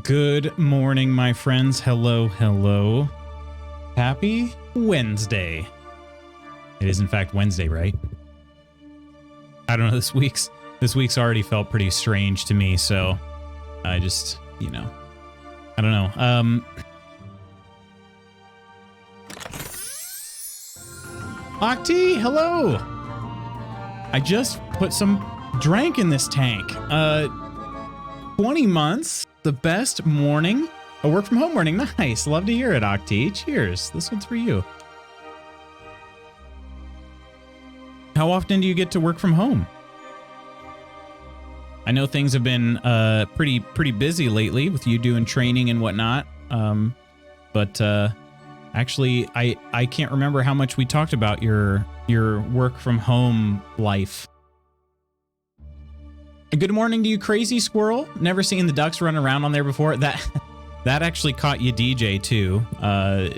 Good morning, my friends. Hello, hello. Happy Wednesday. It is in fact Wednesday, right? I don't know, this week's already felt pretty strange to me, so I just, I don't know. Octi, hello. I just put some drank in this tank. 20 months, the best morning. A work from home morning. Nice. Love to hear it, Octi. Cheers. This one's for you. How often do you get to work from home? I know things have been pretty busy lately with you doing training and whatnot. But actually, I can't remember how much we talked about your work from home life. Good morning to you, Crazy Squirrel. Never seen the ducks run around on there before. That actually caught you DJ too. I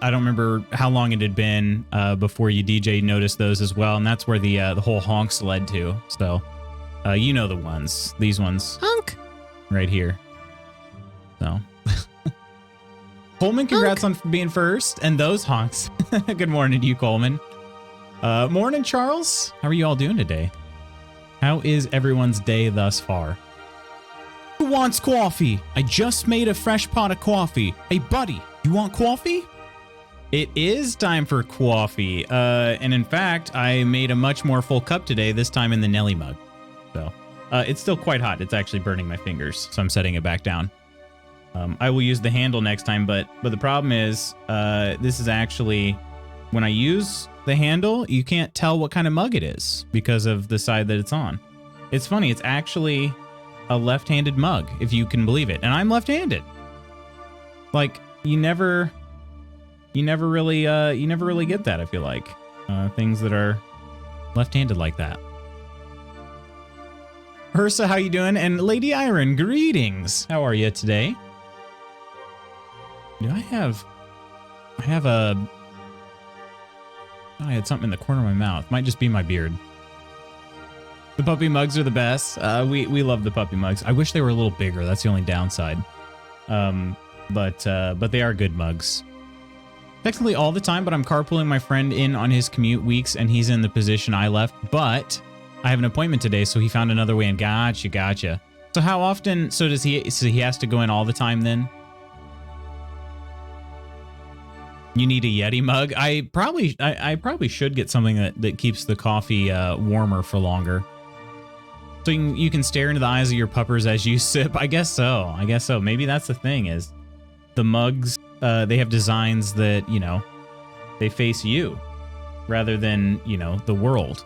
don't remember how long it had been before you DJ noticed those as well, and that's where the whole honks led to. So, you know the ones. These ones. Honk. Right here. So. Coleman, congrats honk. On being first, and those honks. Good morning to you, Coleman. Morning, Charles. How are you all doing today? How is everyone's day thus far? Who wants coffee? I just made a fresh pot of coffee. Hey, buddy, you want coffee? It is time for coffee. And in fact, I made a much more full cup today, this time in the Nelly mug. So, it's still quite hot. It's actually burning my fingers, so I'm setting it back down. I will use the handle next time, but the problem is, this is actually, when I use the handle, you can't tell what kind of mug it is because of the side that it's on. It's funny, it's actually a left-handed mug, if you can believe it. And I'm left-handed. Like, you never really get that, I feel like. Things that are left-handed like that. Ursa, how you doing? And Lady Iron, greetings. How are you today? Do I had something in the corner of my mouth. Might just be my beard. The puppy mugs are the best. We love the puppy mugs. I wish they were a little bigger. That's the only downside. But they are good mugs. Technically all the time, but I'm carpooling my friend in on his commute weeks, and he's in the position I left. But I have an appointment today, so he found another way, and gotcha. So how often? So does he? So he has to go in all the time then? You need a Yeti mug? I probably should get something that keeps the coffee warmer for longer. So you can stare into the eyes of your puppers as you sip. I guess so. Maybe that's the thing, is the mugs, they have designs that, they face you rather than, the world.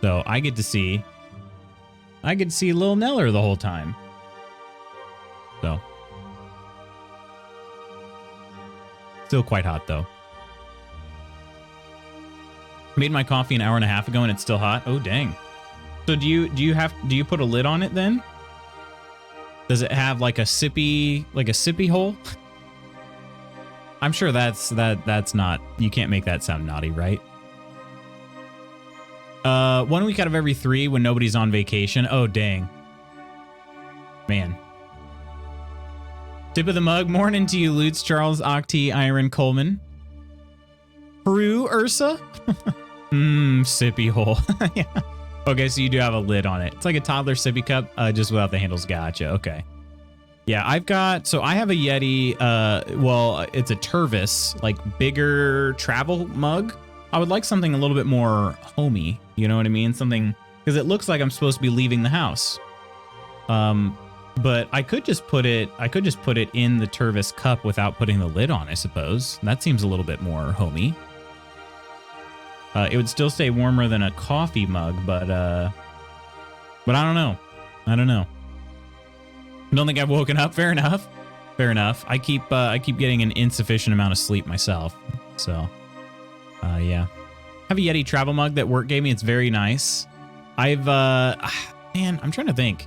So I get to see Lil Neller the whole time. So. Still quite hot though. Made my coffee an hour and a half ago and it's still hot. Oh dang. So do you put a lid on it then? Does it have like a sippy hole? I'm sure that's not, you can't make that sound naughty, right? 1 week out of every 3 when nobody's on vacation. Oh dang. Man. Tip of the mug. Morning to you, Lutz, Charles, Octi, Iron, Coleman. Peru, Ursa? Sippy hole. Yeah. Okay, so you do have a lid on it. It's like a toddler sippy cup, just without the handles. Gotcha. Okay. Yeah, I have a Yeti, well, it's a Tervis, like bigger travel mug. I would like something a little bit more homey, you know what I mean? Something, because it looks like I'm supposed to be leaving the house. But I could just put it in the Tervis cup without putting the lid on, I suppose. That seems a little bit more homey. It would still stay warmer than a coffee mug, but I don't know. I don't think I've woken up. Fair enough. I keep getting an insufficient amount of sleep myself. So, yeah. I have a Yeti travel mug that work gave me. It's very nice. Man, I'm trying to think.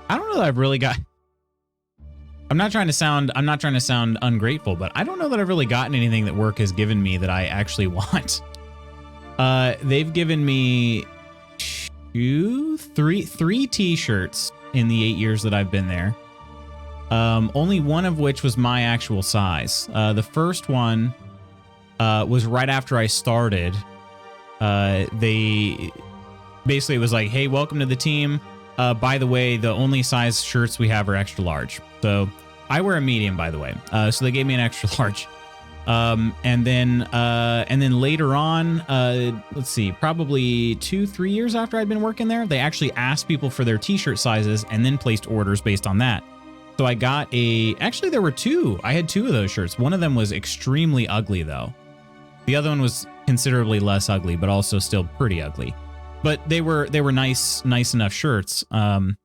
I don't know that I've really got... I'm not trying to sound ungrateful, but I don't know that I've really gotten anything that work has given me that I actually want. They've given me three t-shirts in the 8 years that I've been there. Only one of which was my actual size. The first one was right after I started. They basically, it was like, hey, welcome to the team. By the way, the only size shirts we have are extra large. So I wear a medium, by the way. So they gave me an extra large. And then later on, let's see, probably 2-3 years after I'd been working there, they actually asked people for their t-shirt sizes and then placed orders based on that. So I got actually there were two. I had two of those shirts. One of them was extremely ugly though. The other one was considerably less ugly, but also still pretty ugly. But they were nice enough shirts. And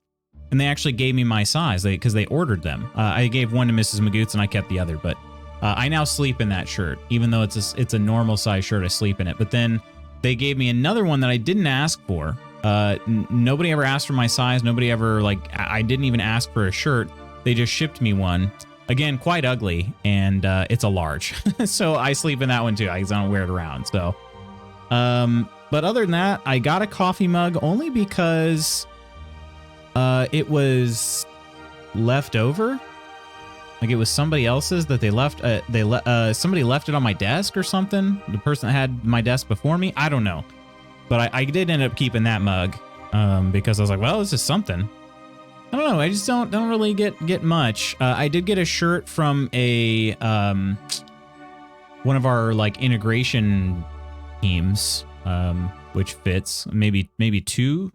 they actually gave me my size because they ordered them. I gave one to Mrs. Magoots and I kept the other, but I now sleep in that shirt, even though it's a normal size shirt. I sleep in it. But then they gave me another one that I didn't ask for. Nobody ever asked for my size. Nobody ever I didn't even ask for a shirt. They just shipped me one. Again, quite ugly, and it's a large. So I sleep in that one too. I don't wear it around. So, but other than that, I got a coffee mug only because it was left over. Like it was somebody else's that they left. Somebody left it on my desk or something. The person that had my desk before me. I don't know, but I did end up keeping that mug because I was like, well, this is something. I don't know. I just don't really get much. I did get a shirt from a one of our integration teams, which fits maybe two,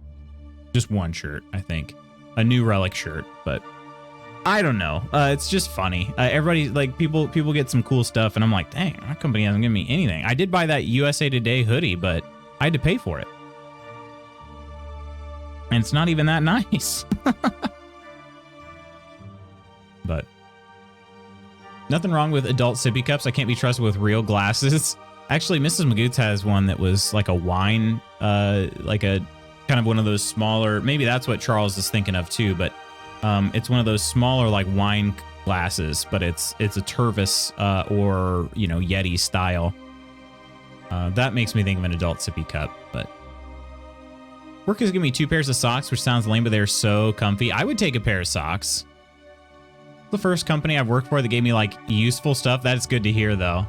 just one shirt. I think a New Relic shirt, but. I don't know. It's just funny. Everybody, people get some cool stuff, and I'm like, dang, our company hasn't given me anything. I did buy that USA Today hoodie, but I had to pay for it. And it's not even that nice. But nothing wrong with adult sippy cups. I can't be trusted with real glasses. Actually, Mrs. Magoots has one that was like a wine, like a kind of one of those smaller, maybe that's what Charles is thinking of too, but it's one of those smaller wine glasses, but it's a Tervis or Yeti style. That makes me think of an adult sippy cup. But work has given me 2 pairs of socks, which sounds lame, but they're so comfy. I would take a pair of socks. The first company I've worked for that gave me useful stuff. That's good to hear though.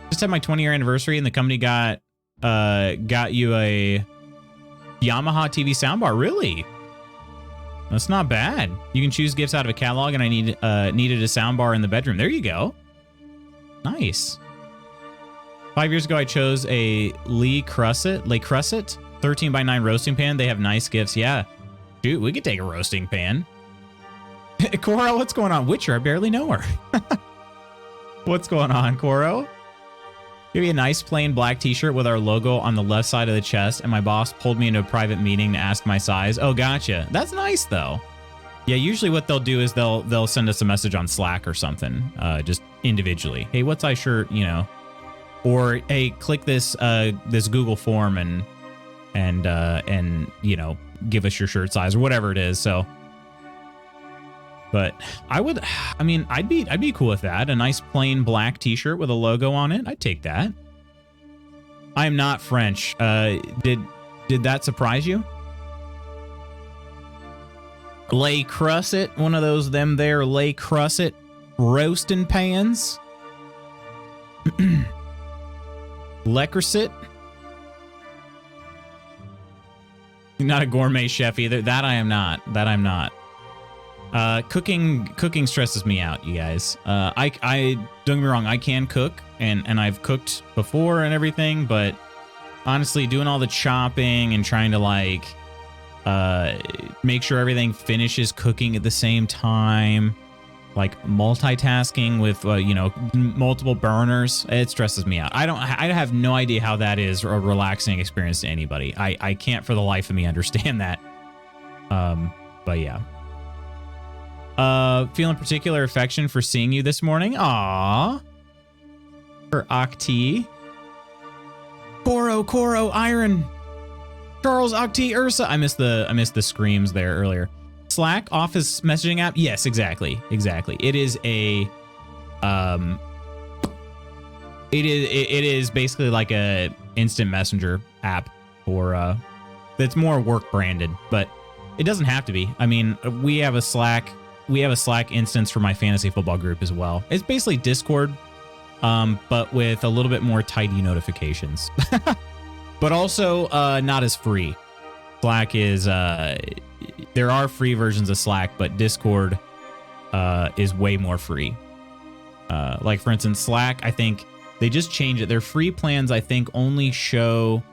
Just had my 20-year anniversary, and the company got you a Yamaha TV soundbar. Really? That's not bad. You can choose gifts out of a catalog, and I needed a soundbar in the bedroom. There you go. Nice. 5 years ago, I chose a Le Creuset 13x9 roasting pan. They have nice gifts. Yeah. Dude, we could take a roasting pan. Koro, what's going on? Witcher, I barely know her. What's going on, Koro? Give me a nice plain black t-shirt with our logo on the left side of the chest, and my boss pulled me into a private meeting to ask my size. Oh, gotcha. That's nice though. Yeah, usually what they'll do is they'll send us a message on Slack or something, just individually. Hey, what size shirt, or hey, click this this Google form and give us your shirt size or whatever it is. So, but I'd be cool with that. A nice plain black t-shirt with a logo on it. I'd take that. I am not French. Did that surprise you? Le Creuset, one of those there Le Creuset roasting pans. Le Creuset. You're not a gourmet chef either. That I am not. Cooking stresses me out, you guys. I don't get me wrong, I can cook and I've cooked before and everything, but honestly, doing all the chopping and trying to make sure everything finishes cooking at the same time, multitasking with multiple burners, it stresses me out. I have no idea how that is a relaxing experience to anybody. I can't for the life of me understand that. But yeah. Feeling particular affection for seeing you this morning. Aww. For Octi. Koro, Iron. Charles, Octi, Ursa. I missed the screams there earlier. Slack, office messaging app. Yes, exactly. It is a, it is basically like a instant messenger app for that's more work branded, but it doesn't have to be. I mean, we have a Slack instance for my fantasy football group as well. It's basically Discord, but with a little bit more tidy notifications, but also not as free. Slack is there are free versions of Slack, but Discord is way more free. Like for instance, Slack, I think they just changed it. Their free plans, I think, only show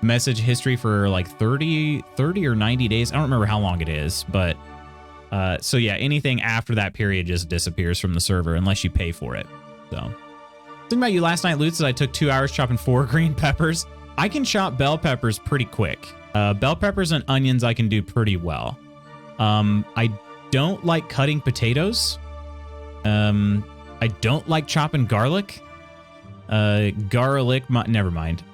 message history for like 30 or 90 days. I don't remember how long it is, but so yeah, anything after that period just disappears from the server unless you pay for it. So thinking about you last night, Lutz, I took 2 hours chopping 4 green peppers. I can chop bell peppers pretty quick. Bell peppers and onions I can do pretty well. I don't like cutting potatoes. I don't like chopping garlic. Never mind.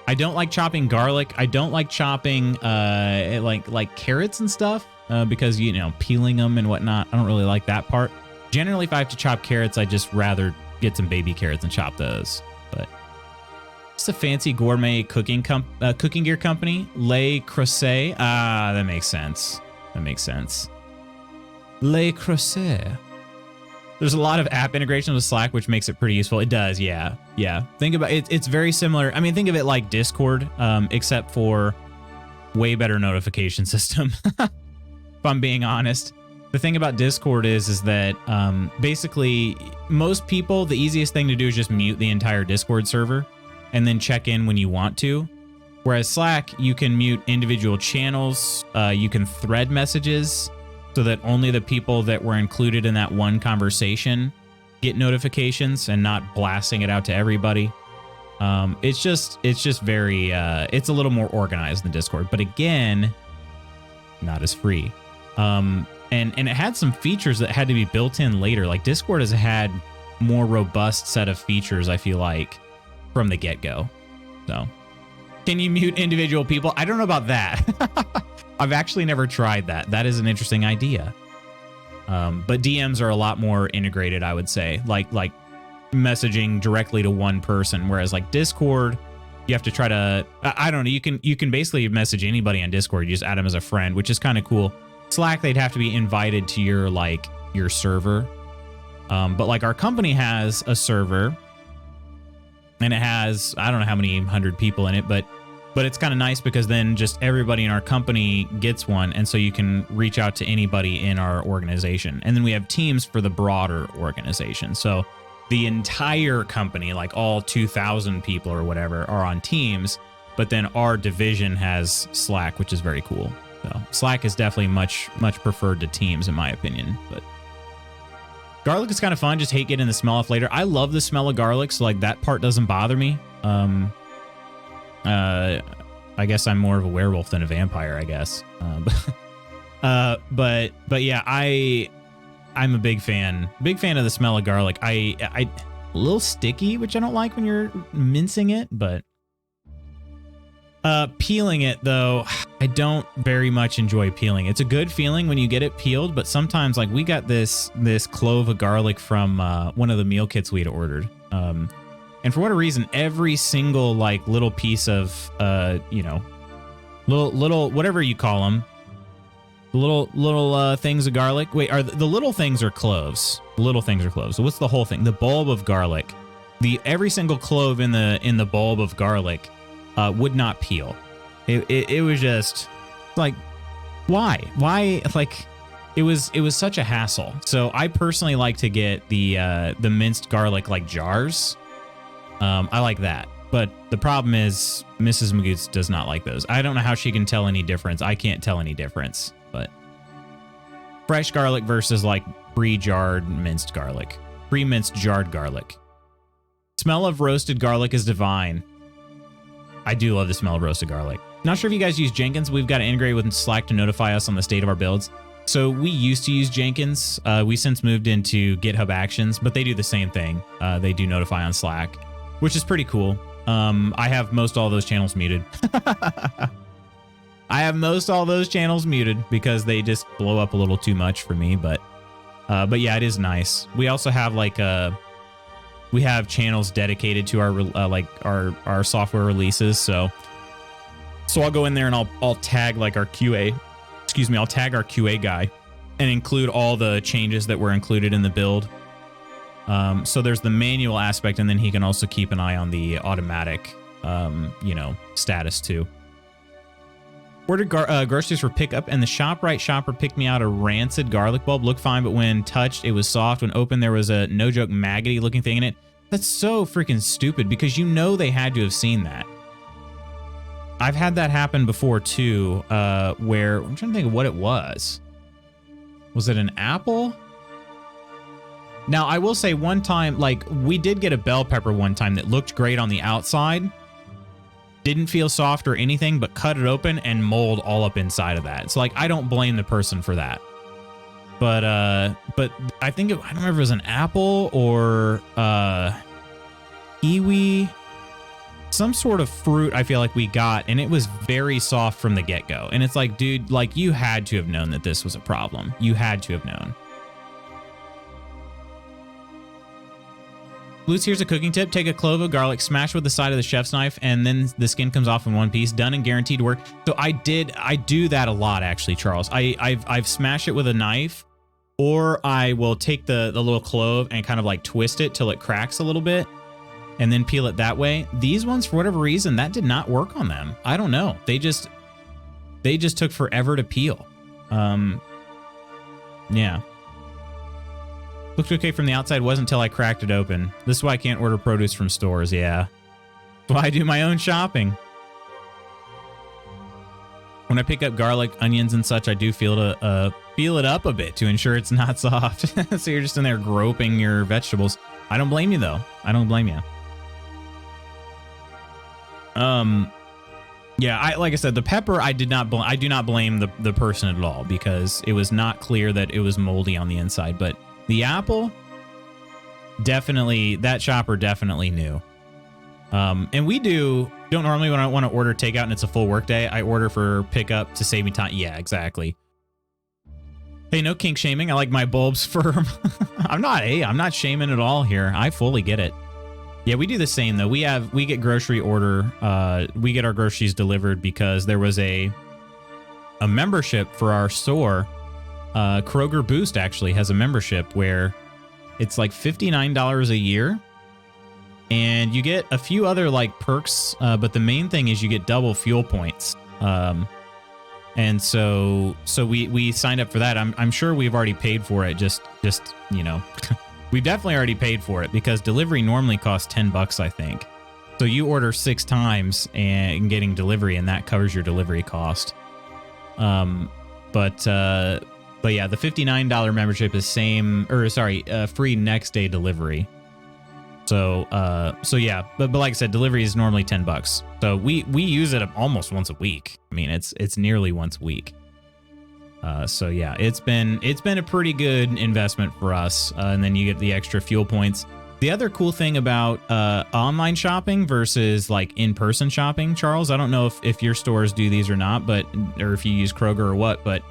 I don't like chopping garlic. I don't like chopping like carrots and stuff because, you know, peeling them and whatnot. I don't really like that part. Generally, if I have to chop carrots, I just rather get some baby carrots and chop those. But it's a fancy gourmet cooking gear company, Le Creuset. Ah, that makes sense. That makes sense. Le Creuset. There's a lot of app integration with Slack, which makes it pretty useful. It does, yeah. Yeah. Think about it. It's very similar. I mean, think of it like Discord, except for way better notification system. If I'm being honest. The thing about Discord is that basically most people, the easiest thing to do is just mute the entire Discord server and then check in when you want to. Whereas Slack, you can mute individual channels. You can thread messages, so that only the people that were included in that one conversation get notifications and not blasting it out to everybody. It's just very, it's a little more organized than Discord, but again, not as free. And it had some features that had to be built in later. Like Discord has had more robust set of features, I feel like, from the get-go. So can you mute individual people? I don't know about that. I've actually never tried that. That is an interesting idea. But DMs are a lot more integrated, I would say, like messaging directly to one person. Whereas like Discord, you have to try to, I don't know. You can basically message anybody on Discord. You just add them as a friend, which is kind of cool. Slack, they'd have to be invited to your server. But like our company has a server and it has, I don't know how many 100 people in it, but it's kind of nice because then just everybody in our company gets one. And so you can reach out to anybody in our organization. And then we have teams for the broader organization. So the entire company, like all 2,000 people or whatever, are on Teams. But then our division has Slack, which is very cool. So Slack is definitely much preferred to Teams, in my opinion. But garlic is kind of fun. Just hate getting the smell off later. I love the smell of garlic, so like that part doesn't bother me. I guess I'm more of a werewolf than a vampire, I guess. But yeah, I'm a big fan of the smell of garlic. I a little sticky, which I don't like when you're mincing it, but peeling it though, I don't very much enjoy peeling. It's a good feeling when you get it peeled, but sometimes like we got this clove of garlic from one of the meal kits we'd ordered. And for whatever reason, every single like little piece of, little whatever you call them, little things of garlic. Wait, are the little things are cloves? Little things are cloves. So what's the whole thing? The bulb of garlic. Every single clove in the bulb of garlic would not peel. It was just like, why? Like, it was such a hassle. So I personally like to get the minced garlic like jars. I like that. But the problem is Mrs. Magoots does not like those. I don't know how she can tell any difference. I can't tell any difference. But fresh garlic versus like pre-jarred minced garlic. Pre-minced jarred garlic. Smell of roasted garlic is divine. I do love the smell of roasted garlic. Not sure if you guys use Jenkins. We've got to integrate with Slack to notify us on the state of our builds. So we used to use Jenkins. We since moved into GitHub Actions, but they do the same thing. They do notify on Slack, which is pretty cool. I have most all those channels muted. I have most all those channels muted because they just blow up a little too much for me. But yeah, it is nice. We also have we have channels dedicated to our our software releases. So So I'll go in there and I'll tag like our QA, I'll tag our QA guy and include all the changes that were included in the build. So there's the manual aspect, and then he can also keep an eye on the automatic, status too. Ordered groceries for pickup, and the ShopRite shopper picked me out a rancid garlic bulb. Looked fine, but when touched, it was soft. When opened, there was a no-joke maggoty looking thing in it. That's so freaking stupid, because you know they had to have seen that. I've had that happen before too, where I'm trying to think of what it was. Was it an apple? Now, I will say one time, like, we did get a bell pepper one time that looked great on the outside. Didn't feel soft or anything, but cut it open and mold all up inside of that. It's like, I don't blame the person for that. But I think, I don't remember if it was an apple or kiwi, some sort of fruit I feel like we got, and it was very soft from the get-go. And it's like, dude, like, you had to have known that this was a problem. You had to have known. Blues, here's a cooking tip. Take a clove of garlic, smash with the side of the chef's knife, and then the skin comes off in one piece. Done and guaranteed to work. So I do that a lot, actually, Charles. I've smashed it with a knife, or I will take the little clove and kind of like twist it till it cracks a little bit, and then peel it that way. These ones, for whatever reason, that did not work on them. I don't know. They just took forever to peel. Yeah. Looked okay from the outside, wasn't until I cracked it open. This is why I can't order produce from stores, yeah. That's why I do my own shopping. When I pick up garlic, onions, and such, I do feel it up a bit to ensure it's not soft. So you're just in there groping your vegetables. I don't blame you, though. I don't blame you. Yeah, like I said, the pepper, I do not blame the person at all, because it was not clear that it was moldy on the inside, but the apple, definitely, that shopper definitely knew. And we don't normally, when I want to order takeout and it's a full work day, I order for pickup to save me time. Yeah, exactly. Hey, no kink shaming. I like my bulbs firm. I'm not shaming at all here. I fully get it. Yeah, we do the same though. We get grocery order. We get our groceries delivered because there was a membership for our store. Kroger Boost actually has a membership where it's like $59 a year, and you get a few other like perks, but the main thing is you get double fuel points. And so we signed up for that. I'm sure we've already paid for it. Just we've definitely already paid for it, because delivery normally costs $10, I think. So you order 6 times and getting delivery, and that covers your delivery cost. But yeah, the $59 membership is free next day delivery. So yeah, but like I said, delivery is normally $10. So we use it almost once a week. I mean, it's nearly once a week. So yeah, it's been a pretty good investment for us. And then you get the extra fuel points. The other cool thing about online shopping versus like in-person shopping, Charles, I don't know if your stores do these or not, or if you use Kroger or what, but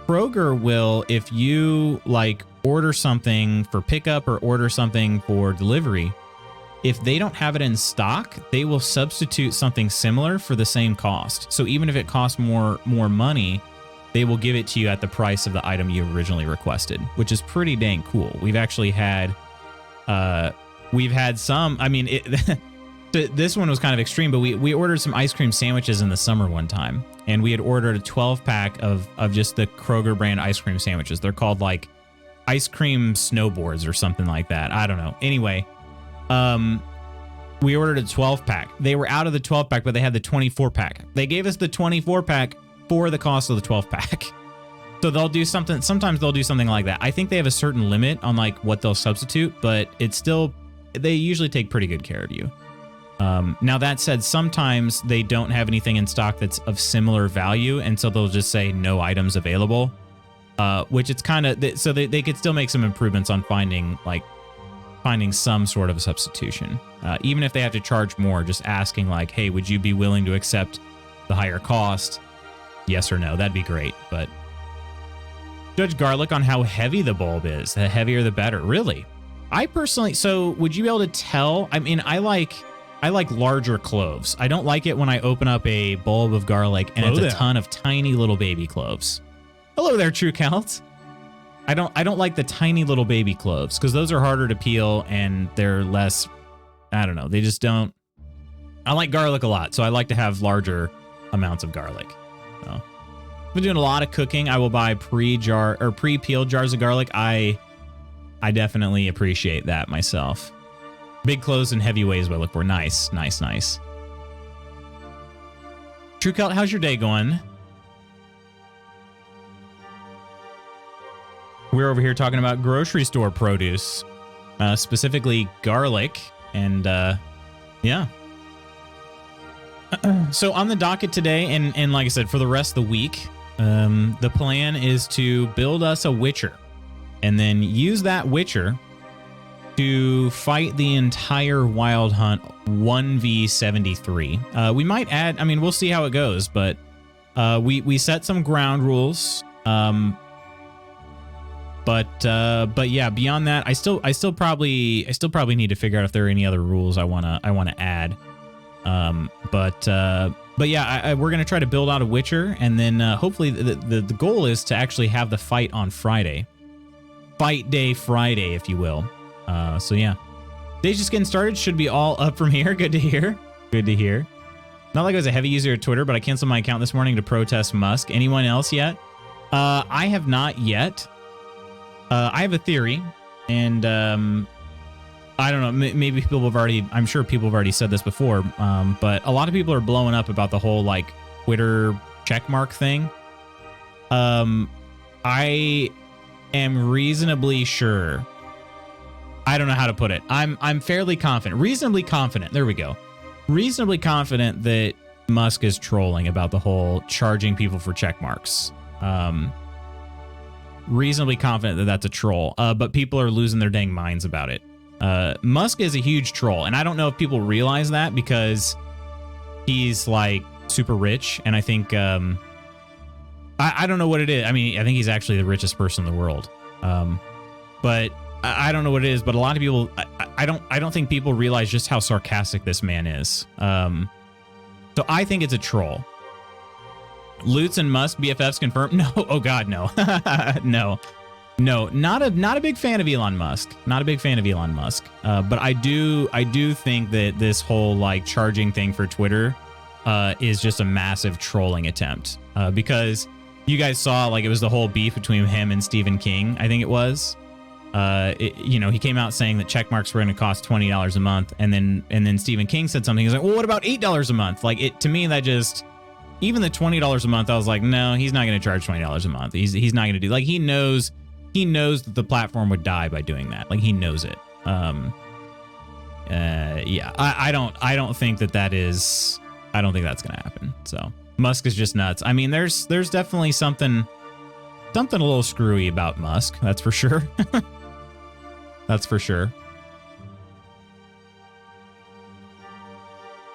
Kroger will, if you like order something for pickup or order something for delivery, if they don't have it in stock, they will substitute something similar for the same cost. So even if it costs more money, they will give it to you at the price of the item you originally requested, which is pretty dang cool. We've actually had, some, I mean, this one was kind of extreme, but we ordered some ice cream sandwiches in the summer one time, and we had ordered a 12-pack of just the Kroger brand ice cream sandwiches. They're called like ice cream snowboards or something like that. I don't know. Anyway, we ordered a 12-pack. They were out of the 12-pack, but they had the 24-pack. They gave us the 24-pack for the cost of the 12-pack. So they'll do something. Sometimes they'll do something like that. I think they have a certain limit on like what they'll substitute, but it's still, they usually take pretty good care of you. Now that said, sometimes they don't have anything in stock that's of similar value, and so they'll just say no items available, which it's kind of, so they could still make some improvements on finding some sort of a substitution. Even if they have to charge more, just asking like, hey, would you be willing to accept the higher cost? Yes or no, that'd be great. But judge garlic on how heavy the bulb is. The heavier, the better. Really? I personally, so would you be able to tell? I mean, I I like larger cloves. I don't like it when I open up a bulb of garlic and it's a ton of tiny little baby cloves. Hello there, True Celt. I don't like the tiny little baby cloves because those are harder to peel and they're less, I don't know, they just don't. I like garlic a lot, so I like to have larger amounts of garlic. So, I've been doing a lot of cooking. I will buy pre-peeled jars of garlic. I definitely appreciate that myself. Big cloves and heavy ways I look for. Nice. True Celt, how's your day going? We're over here talking about grocery store produce, specifically garlic, and yeah. So on the docket today, and like I said, for the rest of the week, the plan is to build us a Witcher, and then use that Witcher to fight the entire Wild Hunt 1v73. We might add, I mean, we'll see how it goes, but we set some ground rules. But yeah, beyond that, I still probably need to figure out if there are any other rules I wanna add. But yeah, we're gonna try to build out a Witcher, and then hopefully the goal is to actually have the fight on Friday, fight day Friday, if you will. So yeah, day's just getting started. Should be all up from here. Good to hear. Not like I was a heavy user of Twitter, but I canceled my account this morning to protest Musk. Anyone else yet? I have not yet. I have a theory, and I don't know, maybe people have already, I'm sure people have already said this before, but a lot of people are blowing up about the whole like Twitter checkmark thing. I am reasonably sure, I don't know how to put it. I'm fairly confident, reasonably confident. There we go. Reasonably confident that Musk is trolling about the whole charging people for checkmarks. Reasonably confident that that's a troll, but people are losing their dang minds about it. Musk is a huge troll, and I don't know if people realize that because he's like super rich, and I think I don't know what it is. I mean, I think he's actually the richest person in the world, but I don't know what it is. But a lot of people, I don't think people realize just how sarcastic this man is. So I think it's a troll. Lutz and Musk BFFs confirmed? No. Oh God, no. No. Not a big fan of Elon Musk. But I do think that this whole like charging thing for Twitter is just a massive trolling attempt. Because you guys saw like it was the whole beef between him and Stephen King, I think it was. He came out saying that check marks were going to cost $20 a month, and then Stephen King said something. He's like, well, what about $8 a month? Like to me, that just, even the $20 a month, I was like, no, he's not going to charge $20 a month. He's not going to do, like, he knows that the platform would die by doing that. Like, he knows it. Yeah, I don't think that is, I don't think that's going to happen. So Musk is just nuts. I mean, there's definitely something a little screwy about Musk. That's for sure. That's for sure.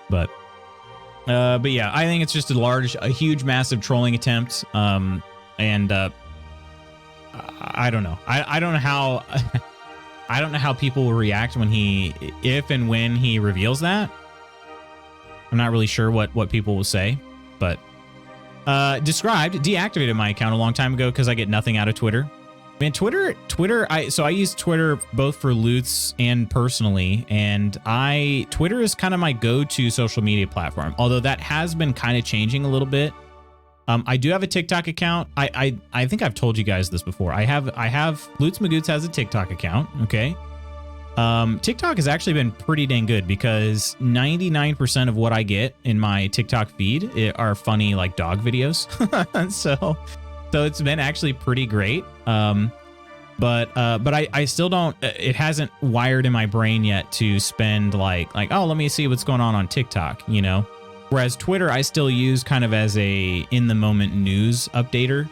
But yeah, I think it's just a huge, massive trolling attempt. And I don't know. I don't know how I don't know how people will react when if and when he reveals that. I'm not really sure what people will say, but deactivated my account a long time ago because I get nothing out of Twitter. Man, Twitter, I use Twitter both for Lutz and personally, and Twitter is kind of my go-to social media platform, although that has been kind of changing a little bit. I do have a TikTok account. I think I've told you guys this before. I have Lutz Magoots has a TikTok account, okay? TikTok has actually been pretty dang good because 99% of what I get in my TikTok feed are funny like dog videos. So it's been actually pretty great. But I still don't, it hasn't wired in my brain yet to spend like, oh, let me see what's going on TikTok, you know? Whereas Twitter, I still use kind of as a in the moment news updater.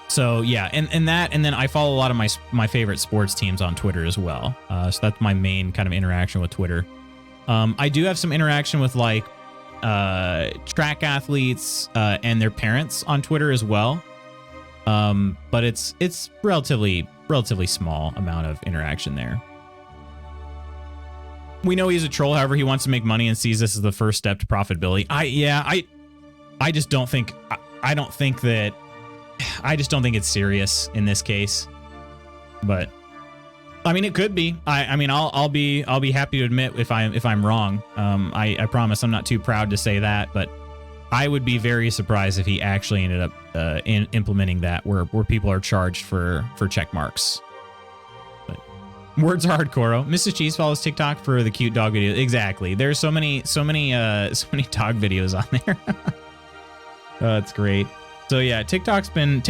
So yeah, and then I follow a lot of my favorite sports teams on Twitter as well. So that's my main kind of interaction with Twitter. I do have some interaction with like track athletes and their parents on Twitter as well. But it's relatively small amount of interaction there. We know he's a troll. However, he wants to make money and sees this as the first step to profitability. I just don't think. I don't think that. I just don't think it's serious in this case. But I mean, it could be. I mean, I'll be happy to admit if I'm wrong. I promise I'm not too proud to say that, but I would be very surprised if he actually ended up implementing that where people are charged for check marks. But words are hardcore. Mrs. Cheese follows TikTok for the cute dog videos. Exactly. There's so many dog videos on there. Oh, that's great. So yeah, TikTok's been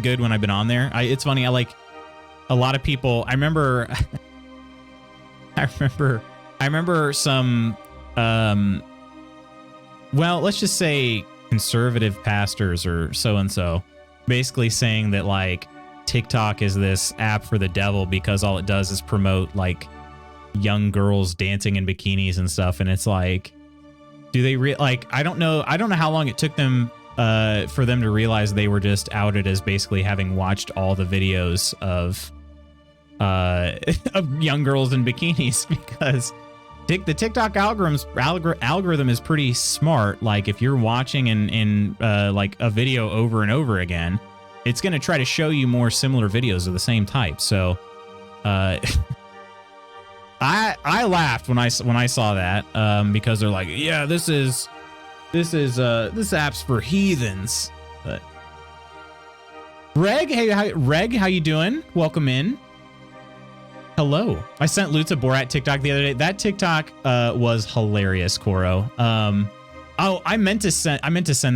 good when I've been on there. It's funny. I like a lot of people. I remember some, well, let's just say conservative pastors or so-and-so basically saying that like TikTok is this app for the devil because all it does is promote like young girls dancing in bikinis and stuff. And it's like, do they like, I don't know how long it took them for them to realize they were just outed as basically having watched all the videos of young girls in bikinis, because the TikTok algorithm is pretty smart. Like if you're watching in like a video over and over again, it's going to try to show you more similar videos of the same type. So I laughed when I saw that because they're like, yeah, this app's for heathens. But Reg, how you doing? Welcome in. Hello. I sent Lutz a Borat TikTok the other day. That TikTok was hilarious, Koro. Oh, I meant to send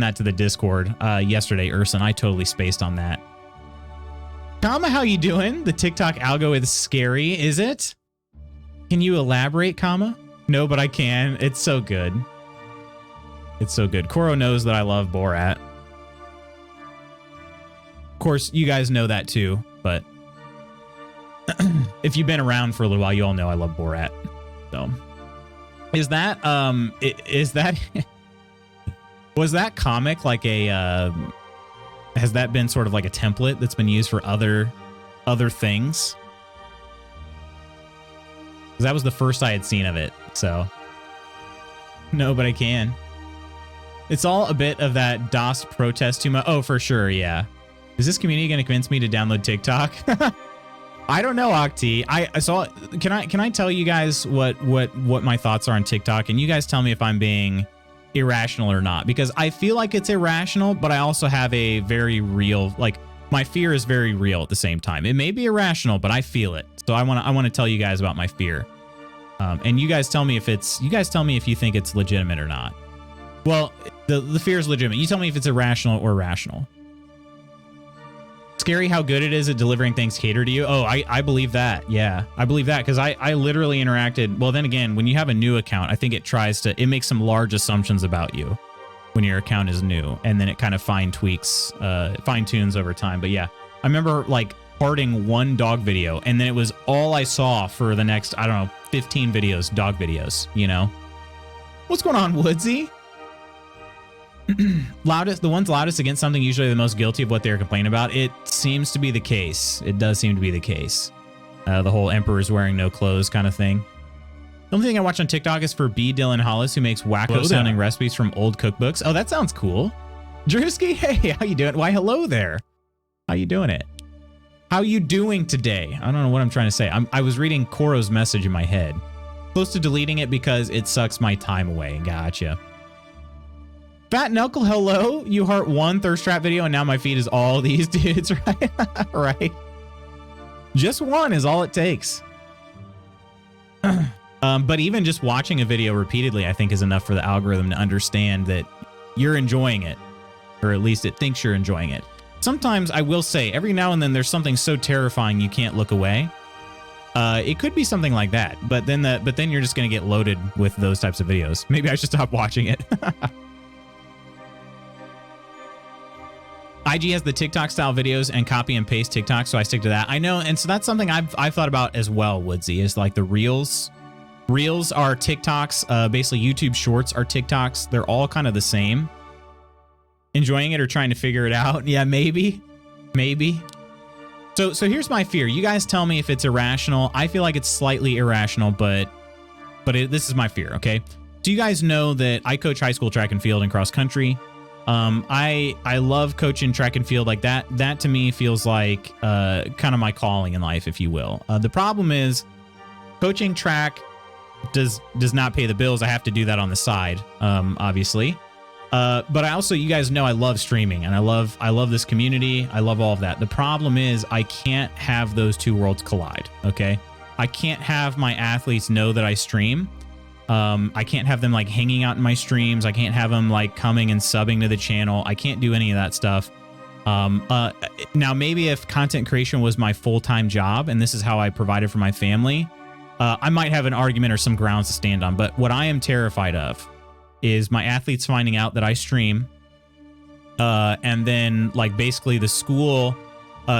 that to the Discord yesterday, Urson. I totally spaced on that. Kama, how you doing? The TikTok algo is scary, is it? Can you elaborate, Kama? No, but I can. It's so good. It's so good. Koro knows that I love Borat. Of course, you guys know that too, but if you've been around for a little while, you all know I love Borat. So, was that comic like a, has that been sort of like a template that's been used for other things? That was the first I had seen of it, so. No, but I can. It's all a bit of that DOS protest too much. Oh, for sure, yeah. Is this community going to convince me to download TikTok? I don't know, Octi. Can I tell you guys what my thoughts are on TikTok, and you guys tell me if I'm being irrational or not, because I feel like it's irrational, but I also have a very real, like, my fear is very real at the same time. It may be irrational, but I feel it. So I want to tell you guys about my fear. And you guys tell me if you think it's legitimate or not. Well, the fear is legitimate. You tell me if it's irrational or rational. Scary how good it is at delivering things catered to you. Oh, I believe that. Yeah, I believe that because I literally interacted. Well, then again, when you have a new account, I think it makes some large assumptions about you when your account is new, and then it kind of fine tunes over time. But yeah, I remember like parting one dog video, and then it was all I saw for the next, I don't know, 15 videos, dog videos, you know? What's going on, Woodsy? The ones loudest against something usually the most guilty of what they're complaining about. It seems to be the case. It does seem to be the case. The whole emperor's wearing no clothes kind of thing. The only thing I watch on TikTok is for B. Dylan Hollis, who makes wacko sounding recipes from old cookbooks. Oh, that sounds cool. Drewski, hey, how you doing? Why, hello there. How you doing it? How you doing today? I don't know what I'm trying to say. I was reading Koro's message in my head. Close to deleting it because it sucks my time away. Gotcha. Fat Knuckle, hello. You heart one thirst trap video, and now my feed is all these dudes, right? Right. Just one is all it takes. But even just watching a video repeatedly, I think, is enough for the algorithm to understand that you're enjoying it, or at least it thinks you're enjoying it. Sometimes I will say, every now and then, there's something so terrifying you can't look away. It could be something like that, but then you're just going to get loaded with those types of videos. Maybe I should stop watching it. IG has the TikTok style videos and copy and paste TikTok, so I stick to that. I know, and so that's something I've thought about as well, Woodsy, is like the Reels. Reels are TikToks. Basically, YouTube Shorts are TikToks. They're all kind of the same. Enjoying it or trying to figure it out? Yeah, maybe. So here's my fear. You guys tell me if it's irrational. I feel like it's slightly irrational, but this is my fear. Okay. So you guys know that I coach high school track and field and cross country. I love coaching track and field like that. That to me feels like kind of my calling in life, if you will. The problem is coaching track does not pay the bills. I have to do that on the side, obviously. But I also, you guys know, I love streaming and I love this community. I love all of that. The problem is I can't have those two worlds collide. Okay. I can't have my athletes know that I stream. I can't have them like hanging out in my streams. I can't have them like coming and subbing to the channel. I can't do any of that stuff. Now maybe if content creation was my full-time job and this is how I provided for my family, I might have an argument or some grounds to stand on. But what I am terrified of is my athletes finding out that I stream, and then like basically the school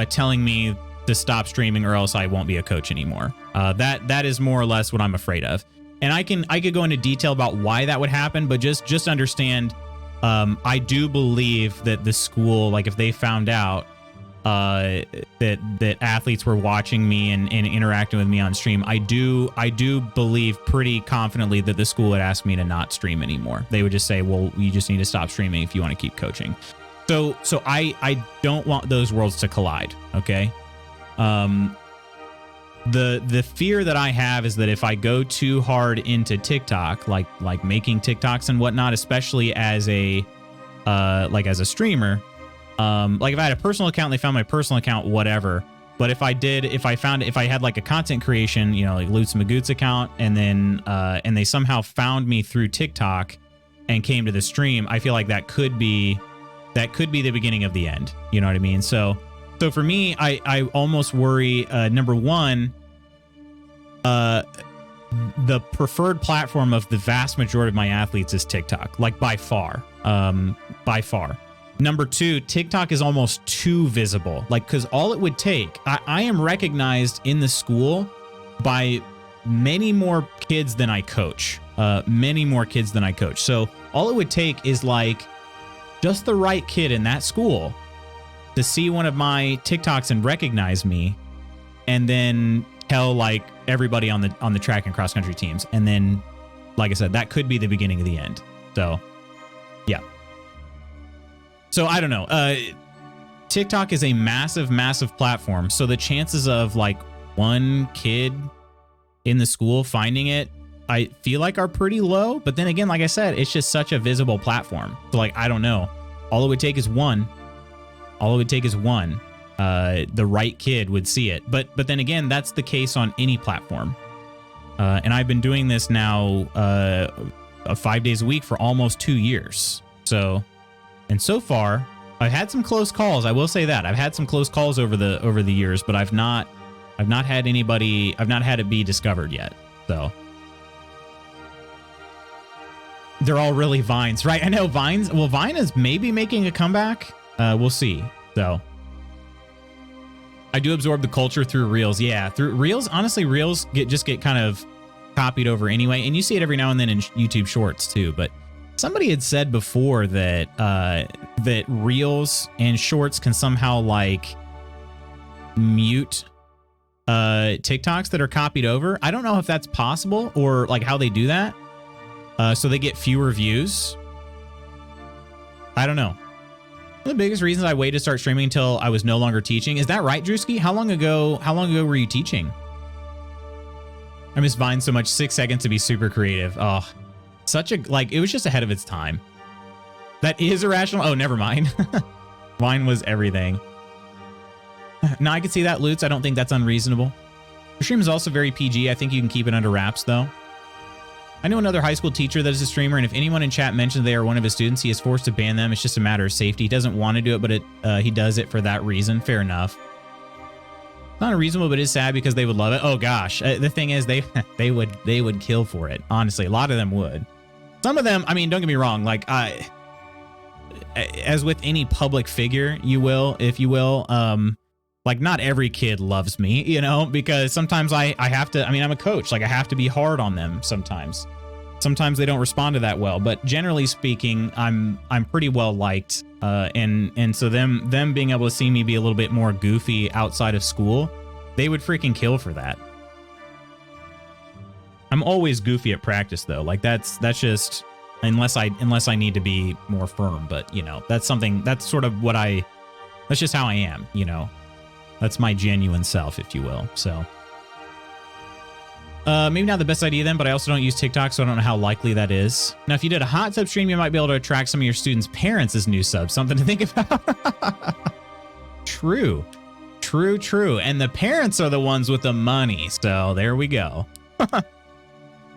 telling me to stop streaming or else I won't be a coach anymore. That is more or less what I'm afraid of. And I could go into detail about why that would happen, but just understand, I do believe that the school, like if they found out that athletes were watching me and interacting with me on stream, I do believe pretty confidently that the school would ask me to not stream anymore. They would just say, well, you just need to stop streaming if you want to keep coaching. So I don't want those worlds to collide. Okay. The fear that I have is that if I go too hard into TikTok, like making TikToks and whatnot, especially as a streamer, like if I had a personal account and they found my personal account, whatever. But if I had like a content creation, you know, like Lutz Magoots account, and then and they somehow found me through TikTok and came to the stream, I feel like that could be the beginning of the end. You know what I mean? So for me, I almost worry, number one, the preferred platform of the vast majority of my athletes is TikTok, like by far. Number two, TikTok is almost too visible, like, because all it would take, I am recognized in the school by many more kids than I coach, So all it would take is like just the right kid in that school to see one of my TikToks and recognize me, and then tell like everybody on the track and cross country teams. And then, like I said, that could be the beginning of the end. So yeah. So I don't know. TikTok is a massive, massive platform. So the chances of like one kid in the school finding it, I feel like are pretty low. But then again, like I said, it's just such a visible platform. So like, I don't know. All it would take is one. The right kid would see it. But then again, that's the case on any platform. And I've been doing this now 5 days a week for almost 2 years. So far, I've had some close calls. I will say that I've had some close calls over the years, but I've not had it be discovered yet. So they're all really Vines, right? I know Vines. Well, Vine is maybe making a comeback. We'll see. So I do absorb the culture through Reels. Yeah, through Reels. Honestly, Reels get kind of copied over anyway, and you see it every now and then in YouTube Shorts too. But somebody had said before that that Reels and Shorts can somehow like mute TikToks that are copied over. I don't know if that's possible or like how they do that. So they get fewer views. I don't know. One of the biggest reasons I waited to start streaming until I was no longer teaching. Is that right, Drewski? How long ago were you teaching? I miss Vine so much. 6 seconds to be super creative. Oh, such a, like, it was just ahead of its time. That is irrational. Oh, never mind. Vine was everything. No, I can see that, Lutz. I don't think that's unreasonable. Your stream is also very PG. I think you can keep it under wraps, though. I know another high school teacher that is a streamer, and if anyone in chat mentions they are one of his students, he is forced to ban them. It's just a matter of safety. He doesn't want to do it, but he does it for that reason. Fair enough. Not unreasonable, but it's sad because they would love it. Oh gosh, the thing is, they would kill for it. Honestly, a lot of them would. Some of them, I mean, don't get me wrong. Like as with any public figure, if you will, like not every kid loves me, you know, because sometimes I have to, I mean, I'm a coach, like I have to be hard on them sometimes. Sometimes they don't respond to that well, but generally speaking, I'm pretty well liked. And so them being able to see me be a little bit more goofy outside of school, they would freaking kill for that. I'm always goofy at practice though. Like that's just unless I need to be more firm, but you know, that's sort of that's just how I am, you know. That's my genuine self, if you will. So maybe not the best idea then, but I also don't use TikTok, so I don't know how likely that is. Now, if you did a hot tub stream, you might be able to attract some of your students' parents as new subs. Something to think about. True. And the parents are the ones with the money, so there we go.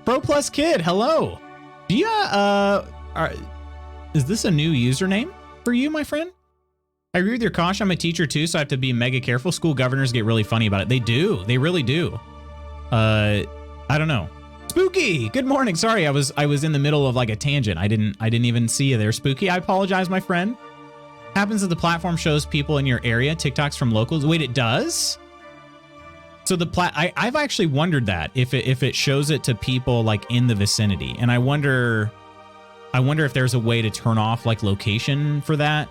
Pro Plus Kid, hello. Do you, is this a new username for you, my friend? I agree with your caution. I'm a teacher too, so I have to be mega careful. School governors get really funny about it. They do. They really do. I don't know. Spooky, good morning. Sorry, I was in the middle of like a tangent. I didn't even see you there, Spooky. I apologize, my friend. Happens that the platform shows people in your area TikToks from locals. Wait, it does? So I've actually wondered that if it shows it to people like in the vicinity, and I wonder if there's a way to turn off like location for that,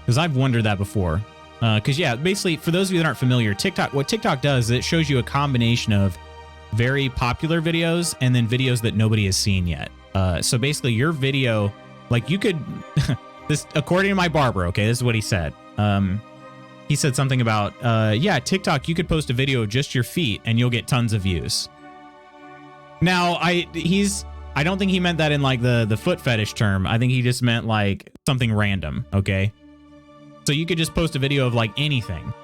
because I've wondered that before. Because yeah, basically for those of you that aren't familiar, what TikTok does is it shows you a combination of very popular videos and then videos that nobody has seen yet. So basically your video, like you could, this according to my barber, okay, this is what he said. He said something about, yeah, TikTok, you could post a video of just your feet and you'll get tons of views. Now, I don't think he meant that in like the foot fetish term. I think he just meant like something random, okay? So you could just post a video of like anything.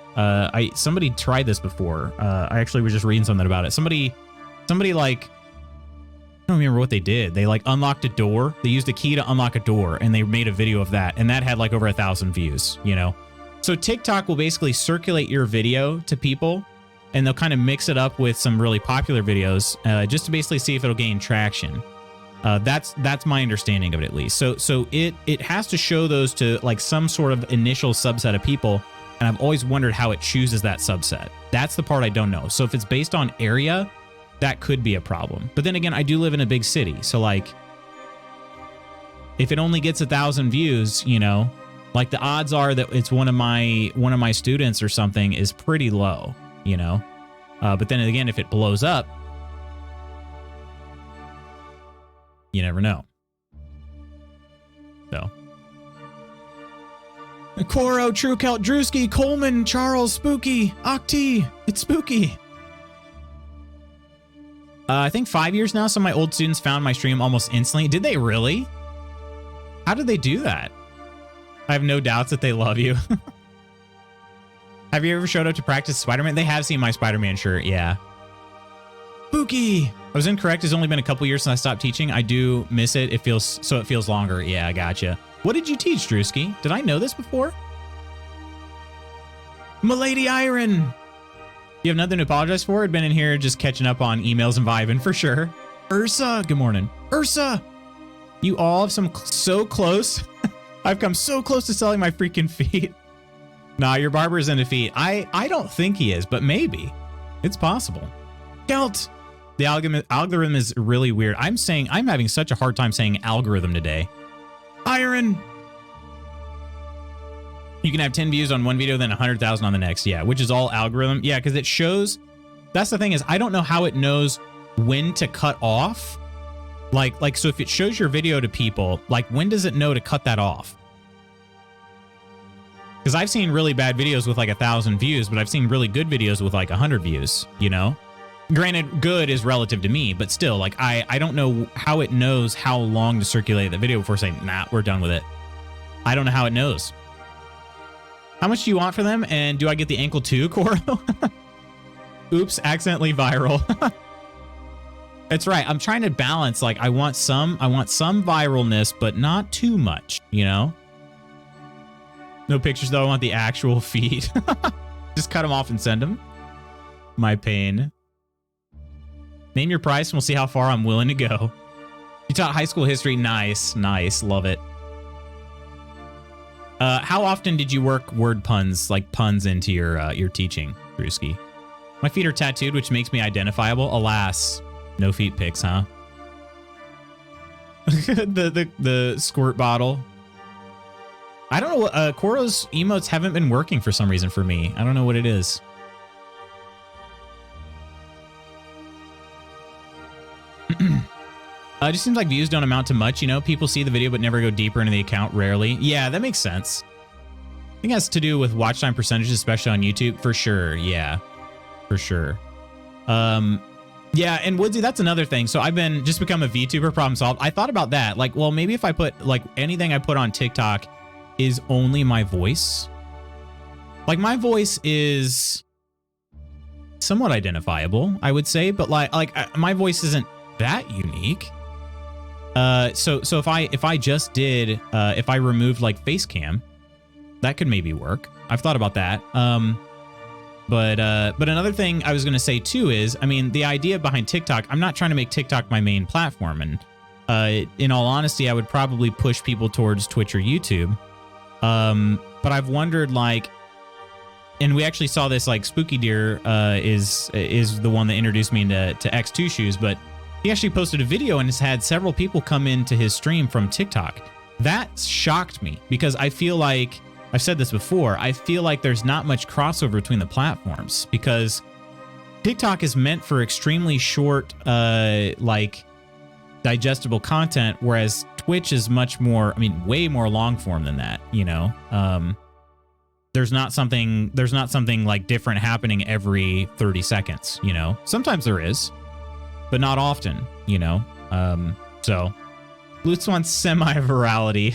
Somebody tried this before. I actually was just reading something about it. Somebody like, I don't remember what they did. They like unlocked a door. They used a key to unlock a door and they made a video of that. And that had like over 1,000 views, you know? So TikTok will basically circulate your video to people and they'll kind of mix it up with some really popular videos just to basically see if it'll gain traction. That's my understanding of it, at least. So it has to show those to like some sort of initial subset of people. And I've always wondered how it chooses that subset. That's the part I don't know. So if it's based on area, that could be a problem. But then again, I do live in a big city. So like, if it only gets 1,000 views, you know, like the odds are that it's one of my students or something is pretty low, you know. But then again, if it blows up, you never know. So. Koro, Truecelt, Drewski, Coleman, Charles, Spooky, Octi, it's Spooky. I think 5 years now, some of my old students found my stream almost instantly. Did they really? How did they do that? I have no doubts that they love you. Have you ever showed up to practice Spider-Man? They have seen my Spider-Man shirt, yeah. Spooky! I was incorrect. It's only been a couple years since I stopped teaching. I do miss it. It feels longer. Yeah, I gotcha. What did you teach, Drewski? Did I know this before? Milady Iron! You have nothing to apologize for? I'd been in here just catching up on emails and vibing for sure. Ursa, good morning. Ursa! You all have so close. I've come so close to selling my freaking feet. Nah, your barber is in defeat. I don't think he is, but maybe. It's possible. Gelt! The algorithm is really weird. I'm having such a hard time saying algorithm today. Iron! You can have 10 views on one video, then 100,000 on the next. Yeah, which is all algorithm. Yeah, because it shows... That's the thing is, I don't know how it knows when to cut off. Like, so if it shows your video to people, like, when does it know to cut that off? Because I've seen really bad videos with like 1,000 views, but I've seen really good videos with like 100 views, you know? Granted, good is relative to me, but still, like, I don't know how it knows how long to circulate the video before saying, nah, we're done with it. I don't know how it knows. How much do you want for them? And do I get the ankle too, Koro? Oops, accidentally viral. That's right. I'm trying to balance, like, I want some viralness, but not too much, you know? No pictures, though. I want the actual feet. Just cut them off and send them. My pain. Name your price and we'll see how far I'm willing to go. You taught high school history. Nice. Nice. Love it. How often did you work word puns, like puns into your teaching, Drewski? My feet are tattooed, which makes me identifiable. Alas, no feet pics, huh? the squirt bottle. I don't know what Koro's emotes haven't been working for some reason for me. I don't know what it is. It just seems like views don't amount to much, you know? People see the video but never go deeper into the account, rarely. Yeah, that makes sense. I think it has to do with watch time percentages, especially on YouTube, for sure. Yeah, for sure. Yeah, and Woodsy, that's another thing. So I've been just become a VTuber, problem solved. I thought about that. Like, well, maybe if I put, like, anything I put on TikTok is only my voice. Like, my voice is somewhat identifiable, I would say, but my voice isn't that unique. So if I just did, if I removed like face cam, that could maybe work. I've thought about that. But another thing I was going to say too is, I mean, the idea behind TikTok, I'm not trying to make TikTok my main platform. And in all honesty, I would probably push people towards Twitch or YouTube. But I've wondered, like, and we actually saw this, like, Spooky Deer is the one that introduced me to X2 Shoes, but he actually posted a video and has had several people come into his stream from TikTok. That shocked me because I feel like, I've said this before, I feel like there's not much crossover between the platforms because TikTok is meant for extremely short, like, digestible content, whereas Twitch is much more, I mean, way more long form than that, you know? There's not something like different happening every 30 seconds, you know? Sometimes there is, but not often, you know? So Lutz wants semi-virality.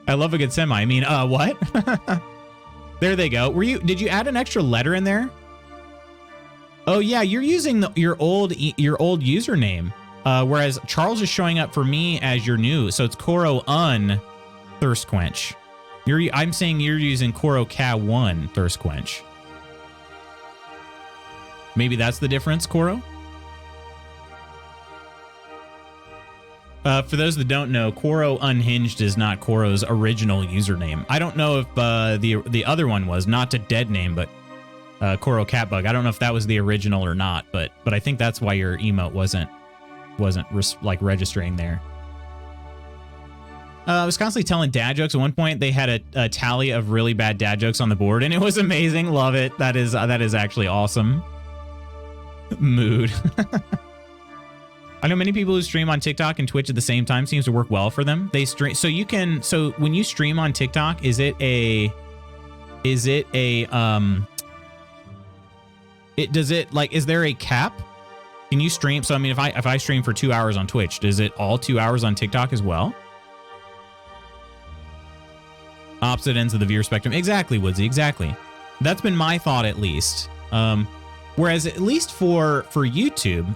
I love a good semi. I mean, what? There they go. Did you add an extra letter in there? Oh yeah, you're using your old username. Whereas Charles is showing up for me as your new. So it's Koro Un Thirst Quench. I'm saying you're using Koro Ka1 Thirst Quench. Maybe that's the difference, Koro? For those that don't know, Koro Unhinged is not Koro's original username. I don't know if the other one was, not to dead name, but Koro Catbug. I don't know if that was the original or not, but I think that's why your emote wasn't like registering there. I was constantly telling dad jokes. At one point, they had a tally of really bad dad jokes on the board, and it was amazing. Love it. That is actually awesome. Mood. I know many people who stream on TikTok and Twitch at the same time seems to work well for them. They stream, so when you stream on TikTok, is there a cap? Can you stream? So I mean, if I stream for 2 hours on Twitch, does it all 2 hours on TikTok as well? Opposite ends of the viewer spectrum. Exactly, Woodsy, exactly. That's been my thought, at least. Whereas at least for YouTube,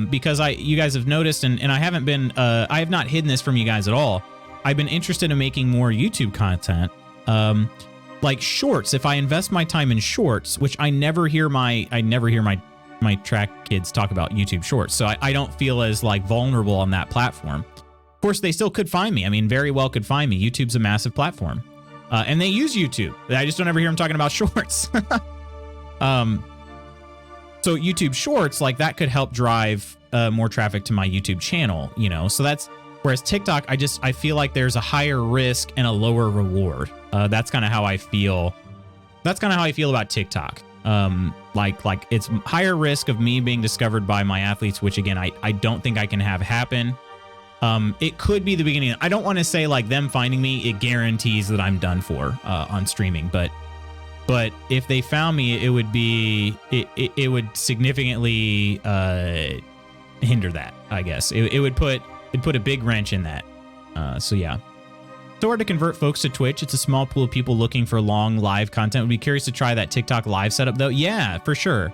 because you guys have noticed, and I haven't been, I have not hidden this from you guys at all. I've been interested in making more YouTube content, like shorts. If I invest my time in shorts, which I never hear my track kids talk about YouTube shorts, so I don't feel as like vulnerable on that platform. Of course, they still could find me. I mean, very well could find me. YouTube's a massive platform, and they use YouTube. I just don't ever hear them talking about shorts. So YouTube Shorts, like that could help drive more traffic to my YouTube channel, you know? So that's, whereas TikTok, I feel like there's a higher risk and a lower reward. That's kind of how I feel. That's kind of how I feel about TikTok. Like it's higher risk of me being discovered by my athletes, which again, I don't think I can have happen. It could be the beginning. I don't want to say like them finding me, it guarantees that I'm done for on streaming, but if they found me, it would be it would significantly hinder that, I guess. It'd put a big wrench in that. So yeah. So hard to convert folks to Twitch. It's a small pool of people looking for long live content. Would be curious to try that TikTok live setup though. Yeah, for sure.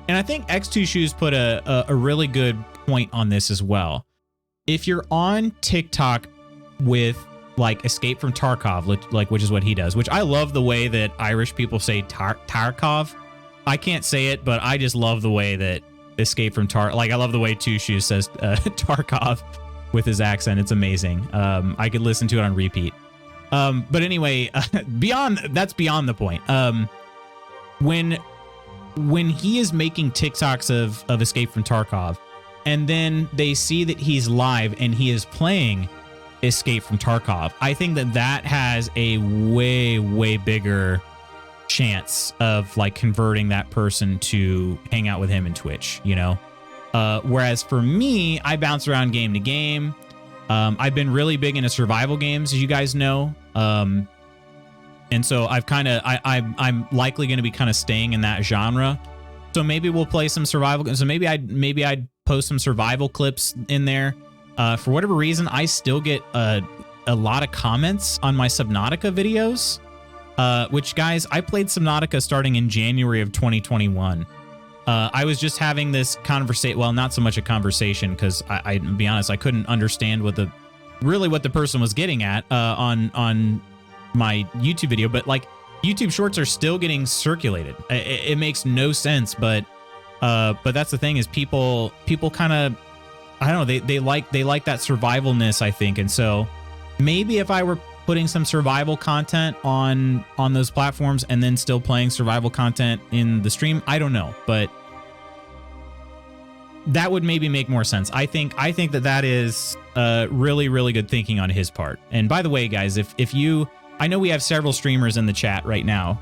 And I think X2 Shoes put a really good point on this as well. If you're on TikTok with like Escape from Tarkov, which is what he does, which I love the way that Irish people say Tarkov. I can't say it, but I just love the way that Escape from I love the way Two Shoes says Tarkov with his accent. It's amazing. I could listen to it on repeat. But anyway, that's beyond the point. When he is making TikToks of Escape from Tarkov, and then they see that he's live and he is playing Escape from Tarkov, I think that has a way, way bigger chance of like converting that person to hang out with him in Twitch, you know? Whereas for me, I bounce around game to game. I've been really big into survival games, as you guys know. And so I'm likely going to be kind of staying in that genre. So maybe we'll play some survival games. So maybe I'd post some survival clips in there. For whatever reason, I still get a lot of comments on my Subnautica videos. Which, guys, I played Subnautica starting in January of 2021. I was just having this conversation. Well, not so much a conversation, because I to be honest, I couldn't understand what the person was getting at on my YouTube video. But like, YouTube Shorts are still getting circulated. It makes no sense, but that's the thing, is people kind of, I don't know, they like that survivalness, I think. And so maybe if I were putting some survival content on those platforms and then still playing survival content in the stream, I don't know, but that would maybe make more sense. I think that is really, really good thinking on his part. And by the way, guys, if you, I know we have several streamers in the chat right now.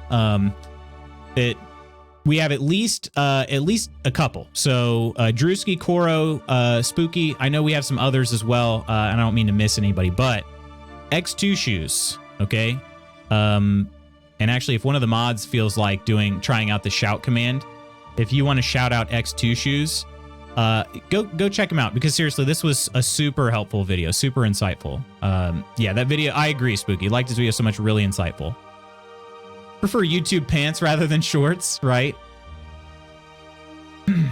We have at least a couple. So Drewski, Koro, Spooky. I know we have some others as well. And I don't mean to miss anybody, but X2 Shoes, okay? And actually, if one of the mods feels like trying out the shout command, if you want to shout out X2 Shoes, go check him out, because seriously, this was a super helpful video, super insightful. Yeah, that video, I agree, Spooky. Liked his video so much, really insightful. Prefer YouTube pants rather than shorts, right?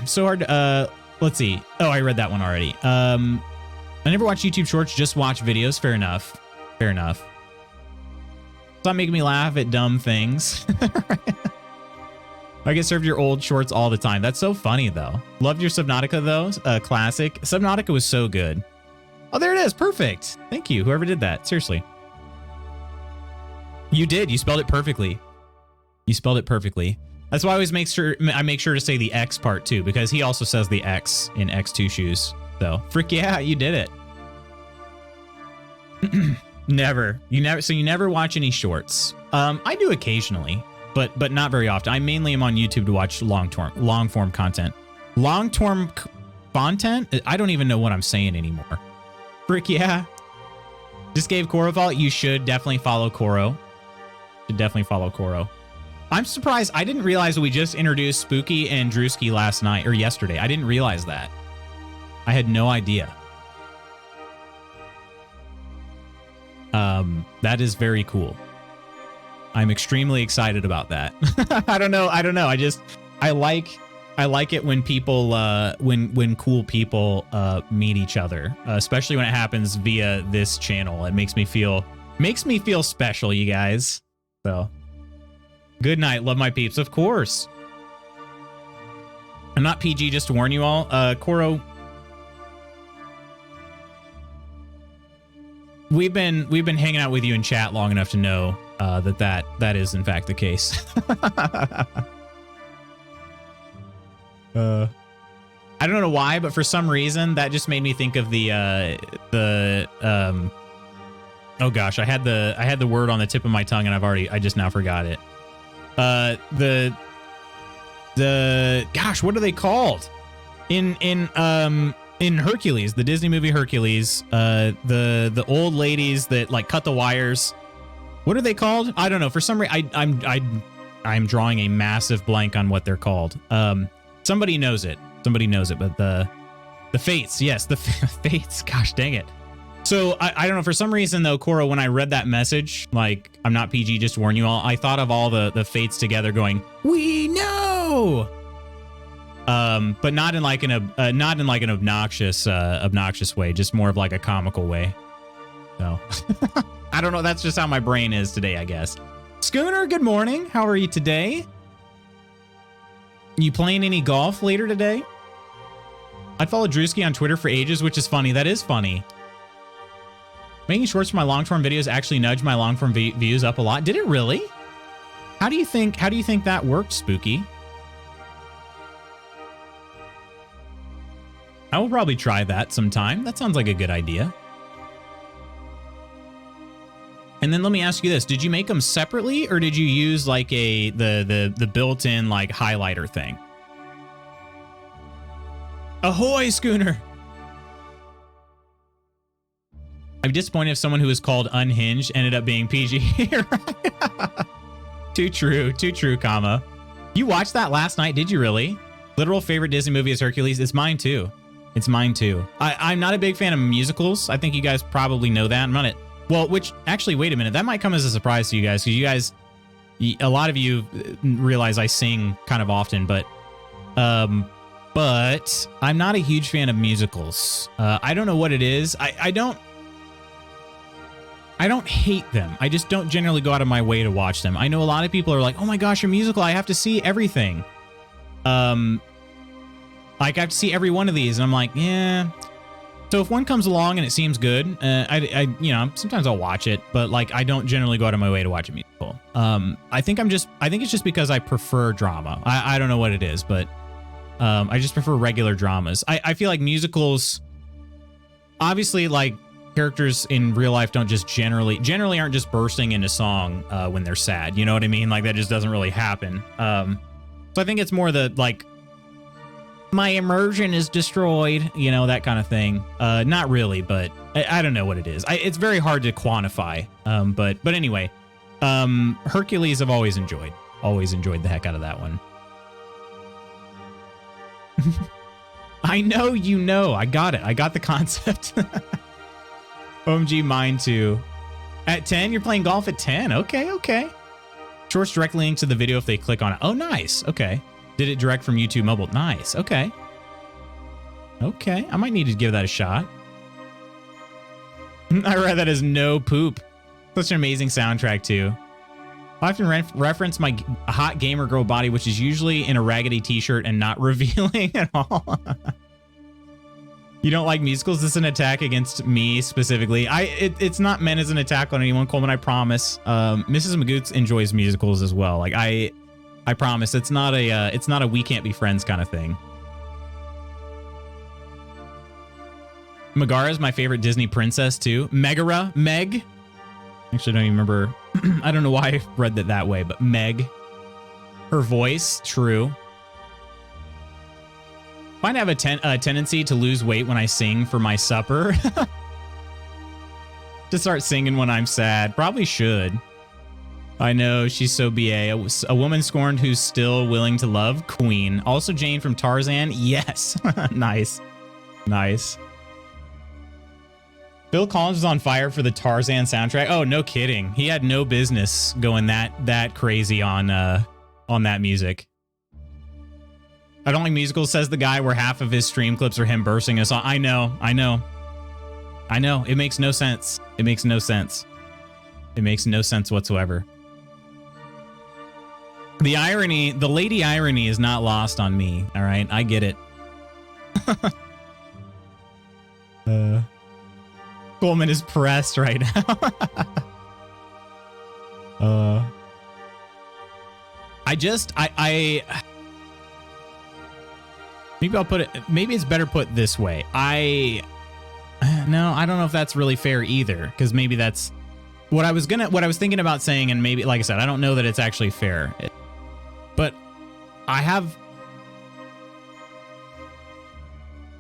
So hard. Let's see. Oh, I read that one already. I never watch YouTube Shorts, just watch videos. Fair enough. Fair enough. Stop making me laugh at dumb things. I get served your old shorts all the time. That's so funny, though. Loved your Subnautica, though. Classic. Subnautica was so good. Oh, there it is. Perfect. Thank you, whoever did that. Seriously. You did. You spelled it perfectly. You spelled it perfectly. That's why I always make sure to say the X part, too, because he also says the X in X2 Shoes. So, frick yeah, you did it. Never. So you never watch any shorts. I do occasionally, but not very often. I mainly am on YouTube to watch long form content. Long form content? I don't even know what I'm saying anymore. Frick yeah. Just gave Koro a follow. You should definitely follow Koro. I'm surprised. I didn't realize that we just introduced Spooky and Drewski last night or yesterday. I didn't realize that. I had no idea. That is very cool. I'm extremely excited about that. I don't know. I like it when people, when cool people, meet each other, especially when it happens via this channel. It makes me feel special, you guys. So good night. Love my peeps. Of course. I'm not PG, just to warn you all. Koro, we've been hanging out with you in chat long enough to know that is in fact the case. I don't know why, but for some reason that just made me think of oh gosh, I had the word on the tip of my tongue and I just now forgot it. Gosh, what are they called? In Hercules, the Disney movie Hercules, the old ladies that like cut the wires. What are they called? I don't know. For some reason, I'm drawing a massive blank on what they're called. Somebody knows it. But the Fates, yes, the Fates. Gosh, dang it. So I don't know. For some reason, though, Koro, when I read that message, like I'm not PG, just to warn you all, I thought of all the Fates together going, "We know." But not in like an obnoxious way, just more of like a comical way. So I don't know. That's just how my brain is today, I guess. Schooner, good morning. How are you today? You playing any golf later today? I'd follow Drewski on Twitter for ages, which is funny. That is funny. Making shorts for my long-form videos actually nudged my long-form views up a lot. Did it really? How do you think that worked, Spooky? I will probably try that sometime. That sounds like a good idea. And then let me ask you this. Did you make them separately or did you use like the built-in like highlighter thing? Ahoy, Schooner! I'm disappointed if someone who was called Unhinged ended up being PG. Too true, comma. You watched that last night, did you really? Literal favorite Disney movie is Hercules. It's mine too. It's mine too. I'm not a big fan of musicals. I think you guys probably know that. I'm not which actually, wait a minute. That might come as a surprise to you guys, because you guys, a lot of you realize I sing kind of often, but I'm not a huge fan of musicals. I don't know what it is. I don't hate them. I just don't generally go out of my way to watch them. I know a lot of people are like, oh my gosh, your musical, I have to see everything. Like I have to see every one of these, and I'm like, yeah. So if one comes along and it seems good, sometimes I'll watch it, but like I don't generally go out of my way to watch a musical. I think it's just because I prefer drama. I don't know what it is, but I just prefer regular dramas. I feel like musicals, obviously, like characters in real life don't just generally aren't just bursting into song when they're sad. You know what I mean? Like that just doesn't really happen. So I think it's more the like, my immersion is destroyed, you know, that kind of thing. Not really, but I don't know what it is. It's very hard to quantify. But anyway, Hercules I've always enjoyed the heck out of that one. I know, you know, I got it. I got the concept. OMG, mine too. At 10, you're playing golf at 10. Okay. Shorts directly link to the video if they click on it. Oh, nice. Okay. Did it direct from YouTube mobile? Nice. Okay. I might need to give that a shot. I read that as no poop. Such an amazing soundtrack too. I often reference my hot gamer girl body, which is usually in a raggedy t-shirt and not revealing at all. You don't like musicals? This is an attack against me specifically. It's not meant as an attack on anyone, Coleman, I promise. Mrs. Magoots enjoys musicals as well. Like I promise it's not a we can't be friends kind of thing. Megara is my favorite Disney princess too. Megara, Meg. Actually, I don't even remember. I don't know why I read that way, but Meg. Her voice, true. Find I have a tendency to lose weight when I sing for my supper. To start singing when I'm sad. Probably should. I know, she's so BA. A woman scorned who's still willing to love. Queen. Also Jane from Tarzan. Yes. Nice. Phil Collins was on fire for the Tarzan soundtrack. Oh, no kidding. He had no business going that crazy on that music. I don't like musicals, says the guy where half of his stream clips are him bursting a song. I know. It makes no sense. It makes no sense whatsoever. The irony, the lady irony is not lost on me. All right, I get it. Coleman is pressed right now. Maybe it's better put this way. I don't know if that's really fair either, because maybe that's what I was thinking about saying, and maybe, like I said, I don't know that it's actually fair. But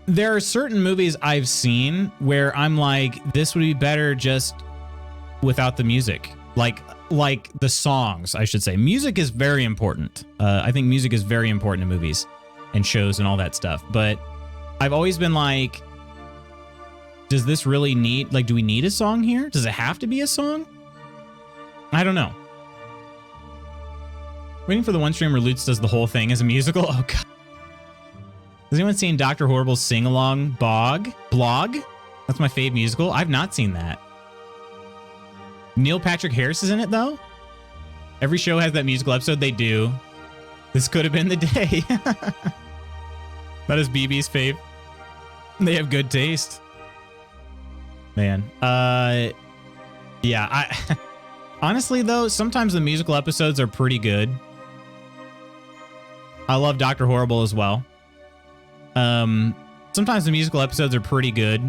there are certain movies I've seen where I'm like, this would be better just without the music. Like the songs, I should say. Music is very important. I think music is very important in movies and shows and all that stuff. But I've always been like, does this really need, like, do we need a song here? Does it have to be a song? I don't know. Waiting for the one stream where Lutz does the whole thing as a musical. Oh, God. Has anyone seen Dr. Horrible's sing-along blog? That's my fave musical. I've not seen that. Neil Patrick Harris is in it, though? Every show has that musical episode. They do. This could have been the day. That is BB's fave. They have good taste. Man. Yeah, honestly, though, sometimes the musical episodes are pretty good. I love Dr. Horrible as well. Sometimes the musical episodes are pretty good,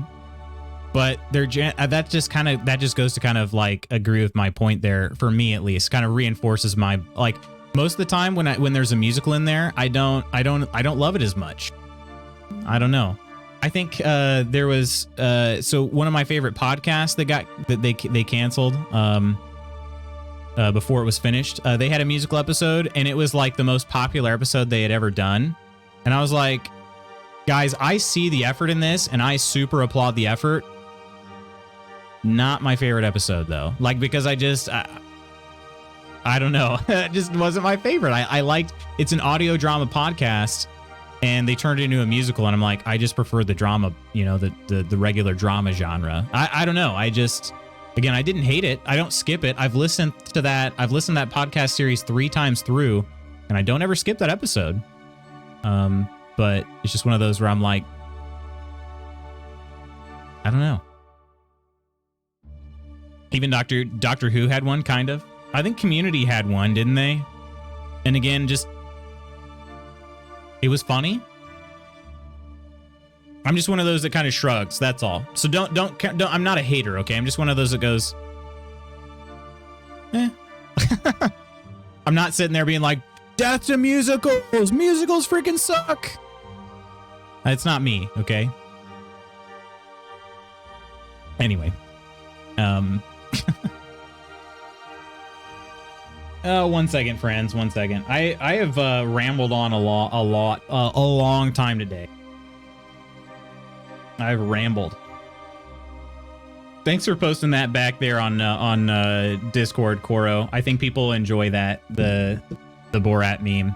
but that just goes to kind of like agree with my point there, for me at least. Kind of reinforces my, like, most of the time when there's a musical in there, I don't love it as much. I don't know. I think there was so one of my favorite podcasts that they canceled before it was finished. They had a musical episode, and it was like the most popular episode they had ever done. And I was like, guys, I see the effort in this, and I super applaud the effort. Not my favorite episode though, like because I don't know, it just wasn't my favorite. I liked, it's an audio drama podcast, and they turned it into a musical, and I'm like, I just prefer the drama, you know, the regular drama genre. I don't know. Again, I didn't hate it. I don't skip it. I've listened to that podcast series 3 times through, and I don't ever skip that episode. But it's just one of those where I'm like, I don't know. Even Doctor Who had one, kind of. I think Community had one, didn't they? And again, just it was funny. I'm just one of those that kind of shrugs. That's all. So don't. I'm not a hater, okay? I'm just one of those that goes, eh. I'm not sitting there being like, death to musicals. Musicals freaking suck. It's not me, okay? Anyway, one second, friends. 1 second. I have rambled on a long time today. I've rambled. Thanks for posting that back there on Discord, Koro. I think people enjoy that, the Borat meme.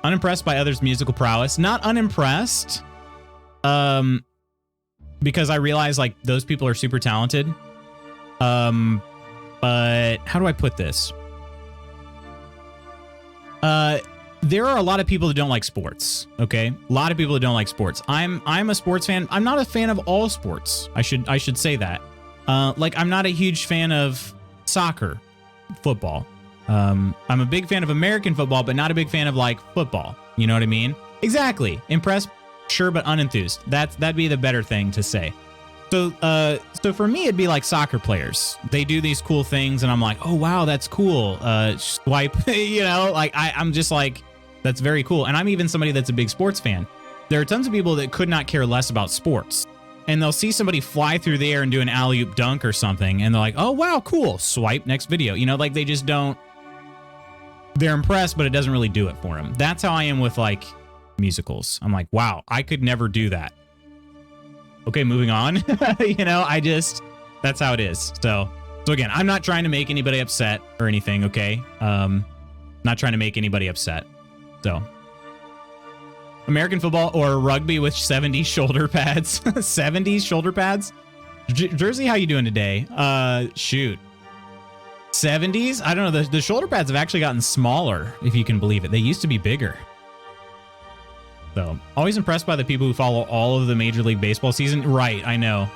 Unimpressed by others' musical prowess. Not unimpressed. Because I realize like those people are super talented. But how do I put this? There are a lot of people that don't like sports. Okay, a lot of people that don't like sports. I'm a sports fan. I'm not a fan of all sports. I should say that. Like I'm not a huge fan of soccer, football. I'm a big fan of American football, but not a big fan of like football. You know what I mean? Exactly. Impressed, sure, but unenthused. That'd be the better thing to say. So for me, it'd be like soccer players. They do these cool things, and I'm like, oh wow, that's cool. Swipe, you know, like I'm just like, that's very cool. And I'm even somebody that's a big sports fan. There are tons of people that could not care less about sports, and they'll see somebody fly through the air and do an alley-oop dunk or something, and they're like, oh wow, cool. Swipe, next video. You know, like they just don't. They're impressed, but it doesn't really do it for them. That's how I am with like musicals. I'm like, wow, I could never do that. Okay, moving on. You know, that's how it is. So again, I'm not trying to make anybody upset or anything, okay? Not trying to make anybody upset. So American football or rugby with 70s shoulder pads. 70s shoulder pads? Jersey, how you doing today? Shoot. 70s? I don't know. The shoulder pads have actually gotten smaller, if you can believe it. They used to be bigger. So, always impressed by the people who follow all of the Major League Baseball season. Right, I know.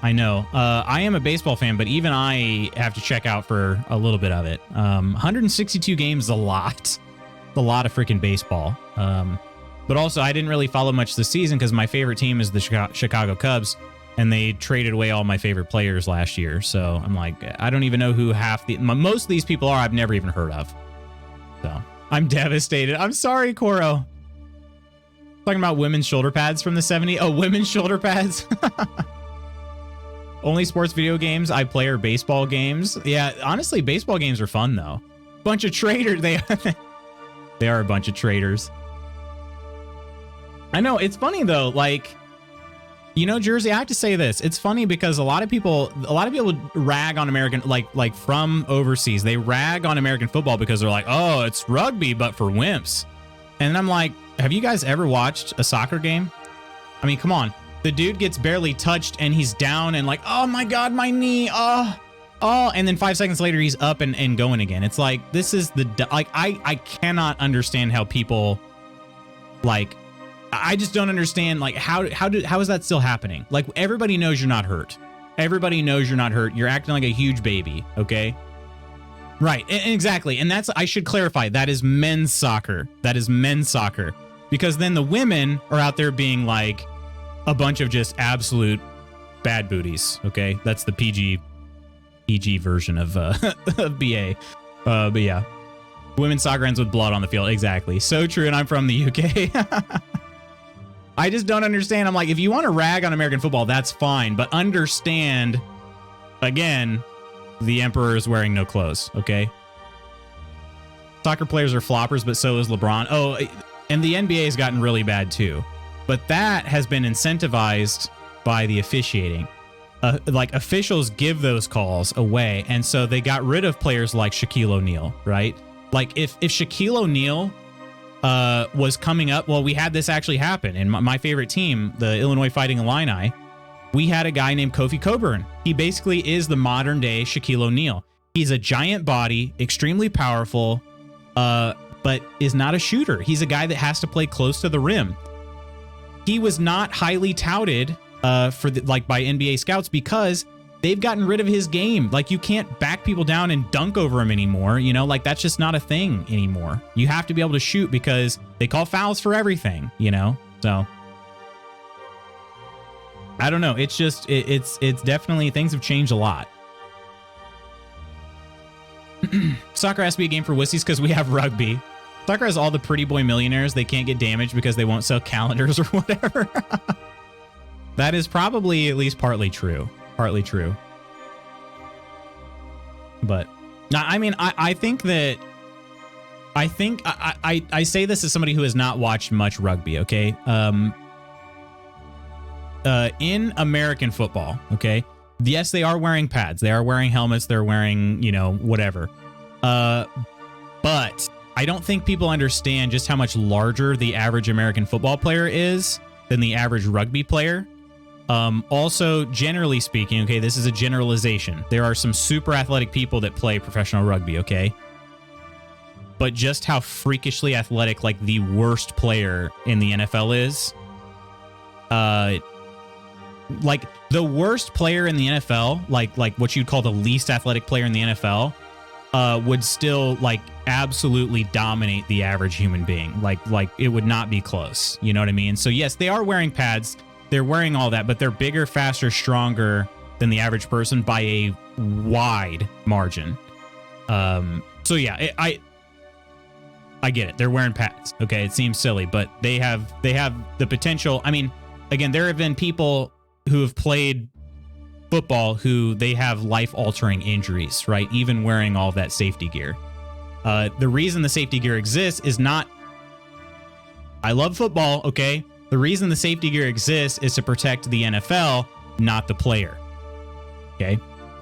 I am a baseball fan, but even I have to check out for a little bit of it. 162 games is a lot. A lot of freaking baseball. But also, I didn't really follow much this season because my favorite team is the Chicago Cubs, and they traded away all my favorite players last year. So, I'm like, I don't even know who most of these people are. I've never even heard of. So, I'm devastated. I'm sorry, Koro. Talking about women's shoulder pads from the 70s. Oh, women's shoulder pads. Only sports video games I play are baseball games. Yeah, honestly, baseball games are fun though. Bunch of traitors. They are a bunch of traitors. I know, it's funny though. Like, you know, Jersey, I have to say this. It's funny because a lot of people rag on American, like from overseas. They rag on American football because they're like, oh, it's rugby, but for wimps. And I'm like, have you guys ever watched a soccer game? I mean, come on. The dude gets barely touched and he's down and like, oh my God, my knee. Oh. And then 5 seconds later, he's up and going again. It's like, this is I cannot understand how people like, I just don't understand. Like, how is that still happening? Like, everybody knows you're not hurt. Everybody knows you're not hurt. You're acting like a huge baby. Okay. Right, exactly. And I should clarify, that is men's soccer. That is men's soccer. Because then the women are out there being like a bunch of just absolute bad booties, okay? That's the PG version of BA. But yeah, women's soccer ends with blood on the field. Exactly. So true, and I'm from the UK. I just don't understand. I'm like, if you want to rag on American football, that's fine. But understand, again, the emperor is wearing no clothes, okay? Soccer players are floppers, but so is LeBron. Oh, and the NBA has gotten really bad too. But that has been incentivized by the officiating. Like officials give those calls away. And so they got rid of players like Shaquille O'Neal, right? Like if Shaquille O'Neal was coming up, well, we had this actually happen. In my favorite team, the Illinois Fighting Illini, we had a guy named Kofi Coburn. He basically is the modern day Shaquille O'Neal. He's a giant body, extremely powerful, but is not a shooter. He's a guy that has to play close to the rim. He was not highly touted by NBA scouts because they've gotten rid of his game. Like, you can't back people down and dunk over him anymore. You know, like, that's just not a thing anymore. You have to be able to shoot because they call fouls for everything, you know? So I don't know. It's just, it's definitely, things have changed a lot. Soccer has to be a game for wussies because we have rugby. Soccer has all the pretty boy millionaires. They can't get damaged because they won't sell calendars or whatever. That is probably at least partly true. Partly true. But I mean, I think that I say this as somebody who has not watched much rugby, okay? In American football, okay? Yes, they are wearing pads. They are wearing helmets. They're wearing, you know, whatever. But I don't think people understand just how much larger the average American football player is than the average rugby player. Also, generally speaking, okay, this is a generalization. There are some super athletic people that play professional rugby, okay? But just how freakishly athletic, like, the worst player in the NFL is, like, the worst player in the NFL, like what you'd call the least athletic player in the NFL, would still, like, absolutely dominate the average human being. Like it would not be close. You know what I mean? So yes, they are wearing pads. They're wearing all that, but they're bigger, faster, stronger than the average person by a wide margin. So yeah, I get it. They're wearing pads. Okay, it seems silly, but they have the potential. I mean, again, there have been people who have played football who they have life-altering injuries, right? Even wearing all of that safety gear. The reason the safety gear exists is not, I love football, okay? The reason the safety gear exists is to protect the NFL, not the player. Okay?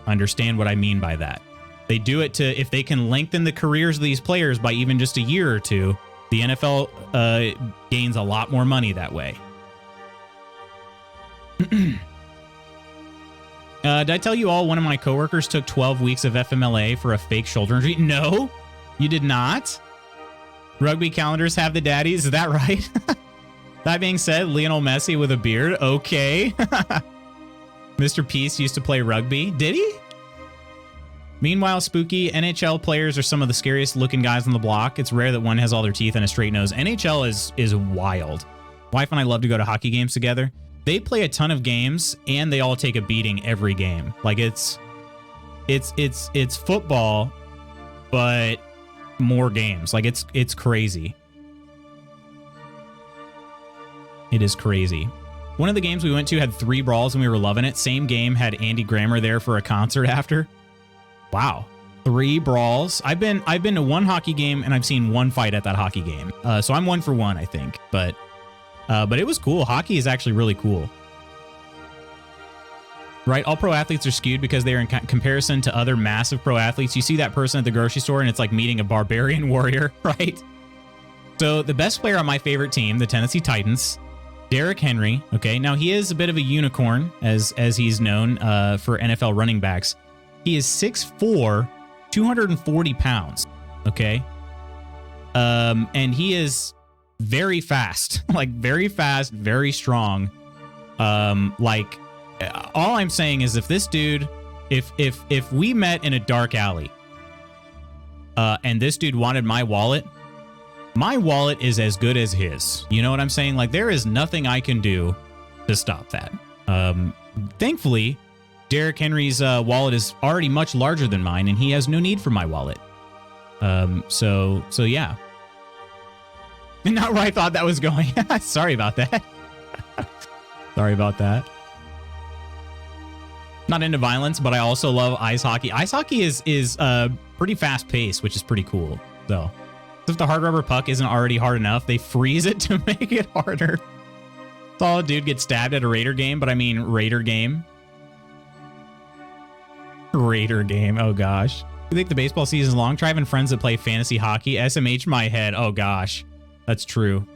Understand what I mean by that. They do it to, if they can lengthen the careers of these players by even just a year or two, the NFL gains a lot more money that way. Did I tell you all one of my coworkers took 12 weeks of FMLA for a fake shoulder injury? No, you did not. Rugby calendars have the daddies. Is that right? That being said, Lionel Messi with a beard. Okay. Mr. Peace used to play rugby. Did he? Meanwhile, spooky NHL players are some of the scariest looking guys on the block. It's rare that one has all their teeth and a straight nose. NHL is wild. Wife and I love to go to hockey games together. They play a ton of games and they all take a beating every game. Like it's football, but more games. Like it's crazy. It is crazy. One of the games we went to had 3 brawls and we were loving it. Same game had Andy Grammer there for a concert after. Wow. 3 brawls. I've been to 1 hockey game and I've seen 1 fight at that hockey game. So I'm 1 for 1, I think. But it was cool. Hockey is actually really cool. Right? All pro athletes are skewed because they are in comparison to other massive pro athletes. You see that person at the grocery store and it's like meeting a barbarian warrior, right? So the best player on my favorite team, the Tennessee Titans, Derrick Henry. Okay, now he is a bit of a unicorn as he's known for NFL running backs. He is 6'4", 240 pounds. Okay, and he is very fast, like very fast, very strong. Like all I'm saying is if this dude, if we met in a dark alley, and this dude wanted my wallet is as good as his. You know what I'm saying? Like there is nothing I can do to stop that. Thankfully, Derrick Henry's wallet is already much larger than mine, and he has no need for my wallet. So yeah. Not where I thought that was going. Sorry about that. Sorry about that. Not into violence, but I also love ice hockey. Ice hockey is pretty fast paced, which is pretty cool. So if the hard rubber puck isn't already hard enough, they freeze it to make it harder. Saw a dude get stabbed at a Raider game, but I mean Raider game. Raider game. Oh gosh. You think the baseball season's long? Try having friends that play fantasy hockey. SMH my head. Oh gosh. That's true.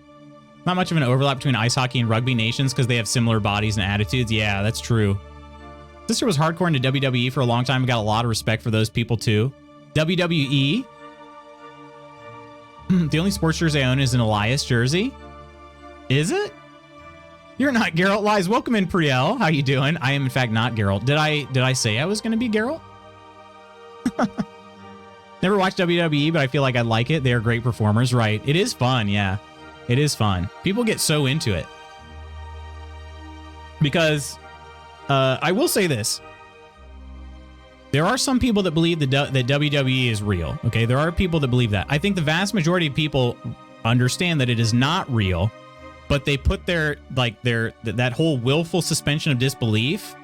Not much of an overlap between ice hockey and rugby nations because they have similar bodies and attitudes. Yeah, that's true. Sister was hardcore into WWE for a long time and got a lot of respect for those people too. WWE? The only sports jersey I own is an Elias jersey. Is it? You're not Geralt Lies. Welcome in, Priel. How you doing? I am in fact not Geralt. Did I say I was going to be Geralt? Never watched WWE, but I feel like I'd like it. They are great performers, right? It is fun, yeah. It is fun. People get so into it. Because I will say this. There are some people that believe that WWE is real. Okay, there are people that believe that. I think the vast majority of people understand that it is not real, but they put that whole willful suspension of disbelief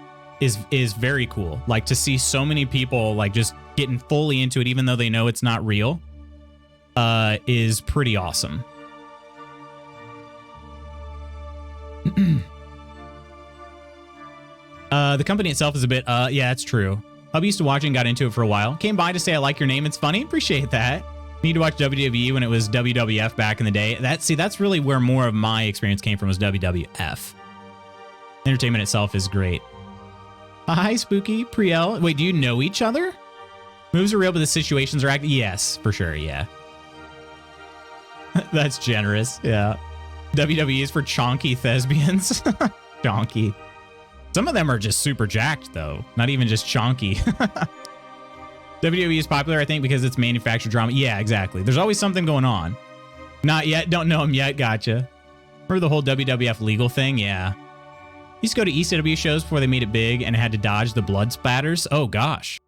is very cool. Like to see so many people like just getting fully into it, even though they know it's not real, is pretty awesome. The company itself is a bit, yeah, it's true. Hubby used to watch it and got into it for a while. Came by to say I like your name. It's funny. Appreciate that. Need to watch WWE when it was WWF back in the day. That's really where more of my experience came from, was WWF. Entertainment itself is great. Hi, Spooky. Priel. Wait, do you know each other? Moves are real, but the situations are acting. Yes, for sure. Yeah. That's generous. Yeah. WWE is for chonky thespians. Chonky. Some of them are just super jacked, though. Not even just chonky. WWE is popular, I think, because it's manufactured drama. Yeah, exactly. There's always something going on. Not yet. Don't know him yet. Gotcha. Remember the whole WWF legal thing? Yeah. Used to go to ECW shows before they made it big and had to dodge the blood spatters. Oh, gosh.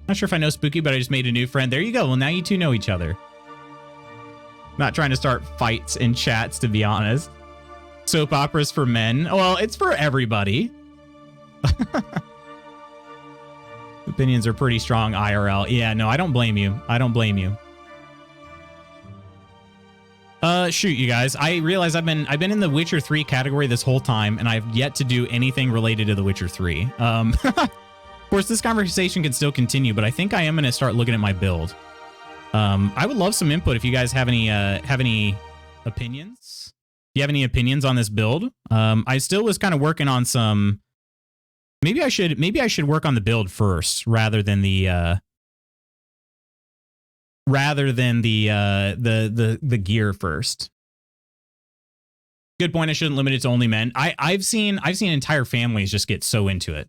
Not sure if I know Spooky, but I just made a new friend. There you go. Well, now you two know each other. Not trying to start fights in chats, to be honest. Soap operas for men. Well, it's for everybody. Opinions are pretty strong IRL. Yeah, no, I don't blame you. I don't blame you. Shoot, you guys. I realize I've been in the Witcher 3 category this whole time, and I've yet to do anything related to the Witcher 3. Of course, this conversation can still continue, but I think I am going to start looking at my build. I would love some input if you guys have any opinions. Do you have any opinions on this build? I still was kind of working on some. Maybe I should work on the build first rather than the gear first. Good point. I shouldn't limit it to only men. I've seen entire families just get so into it.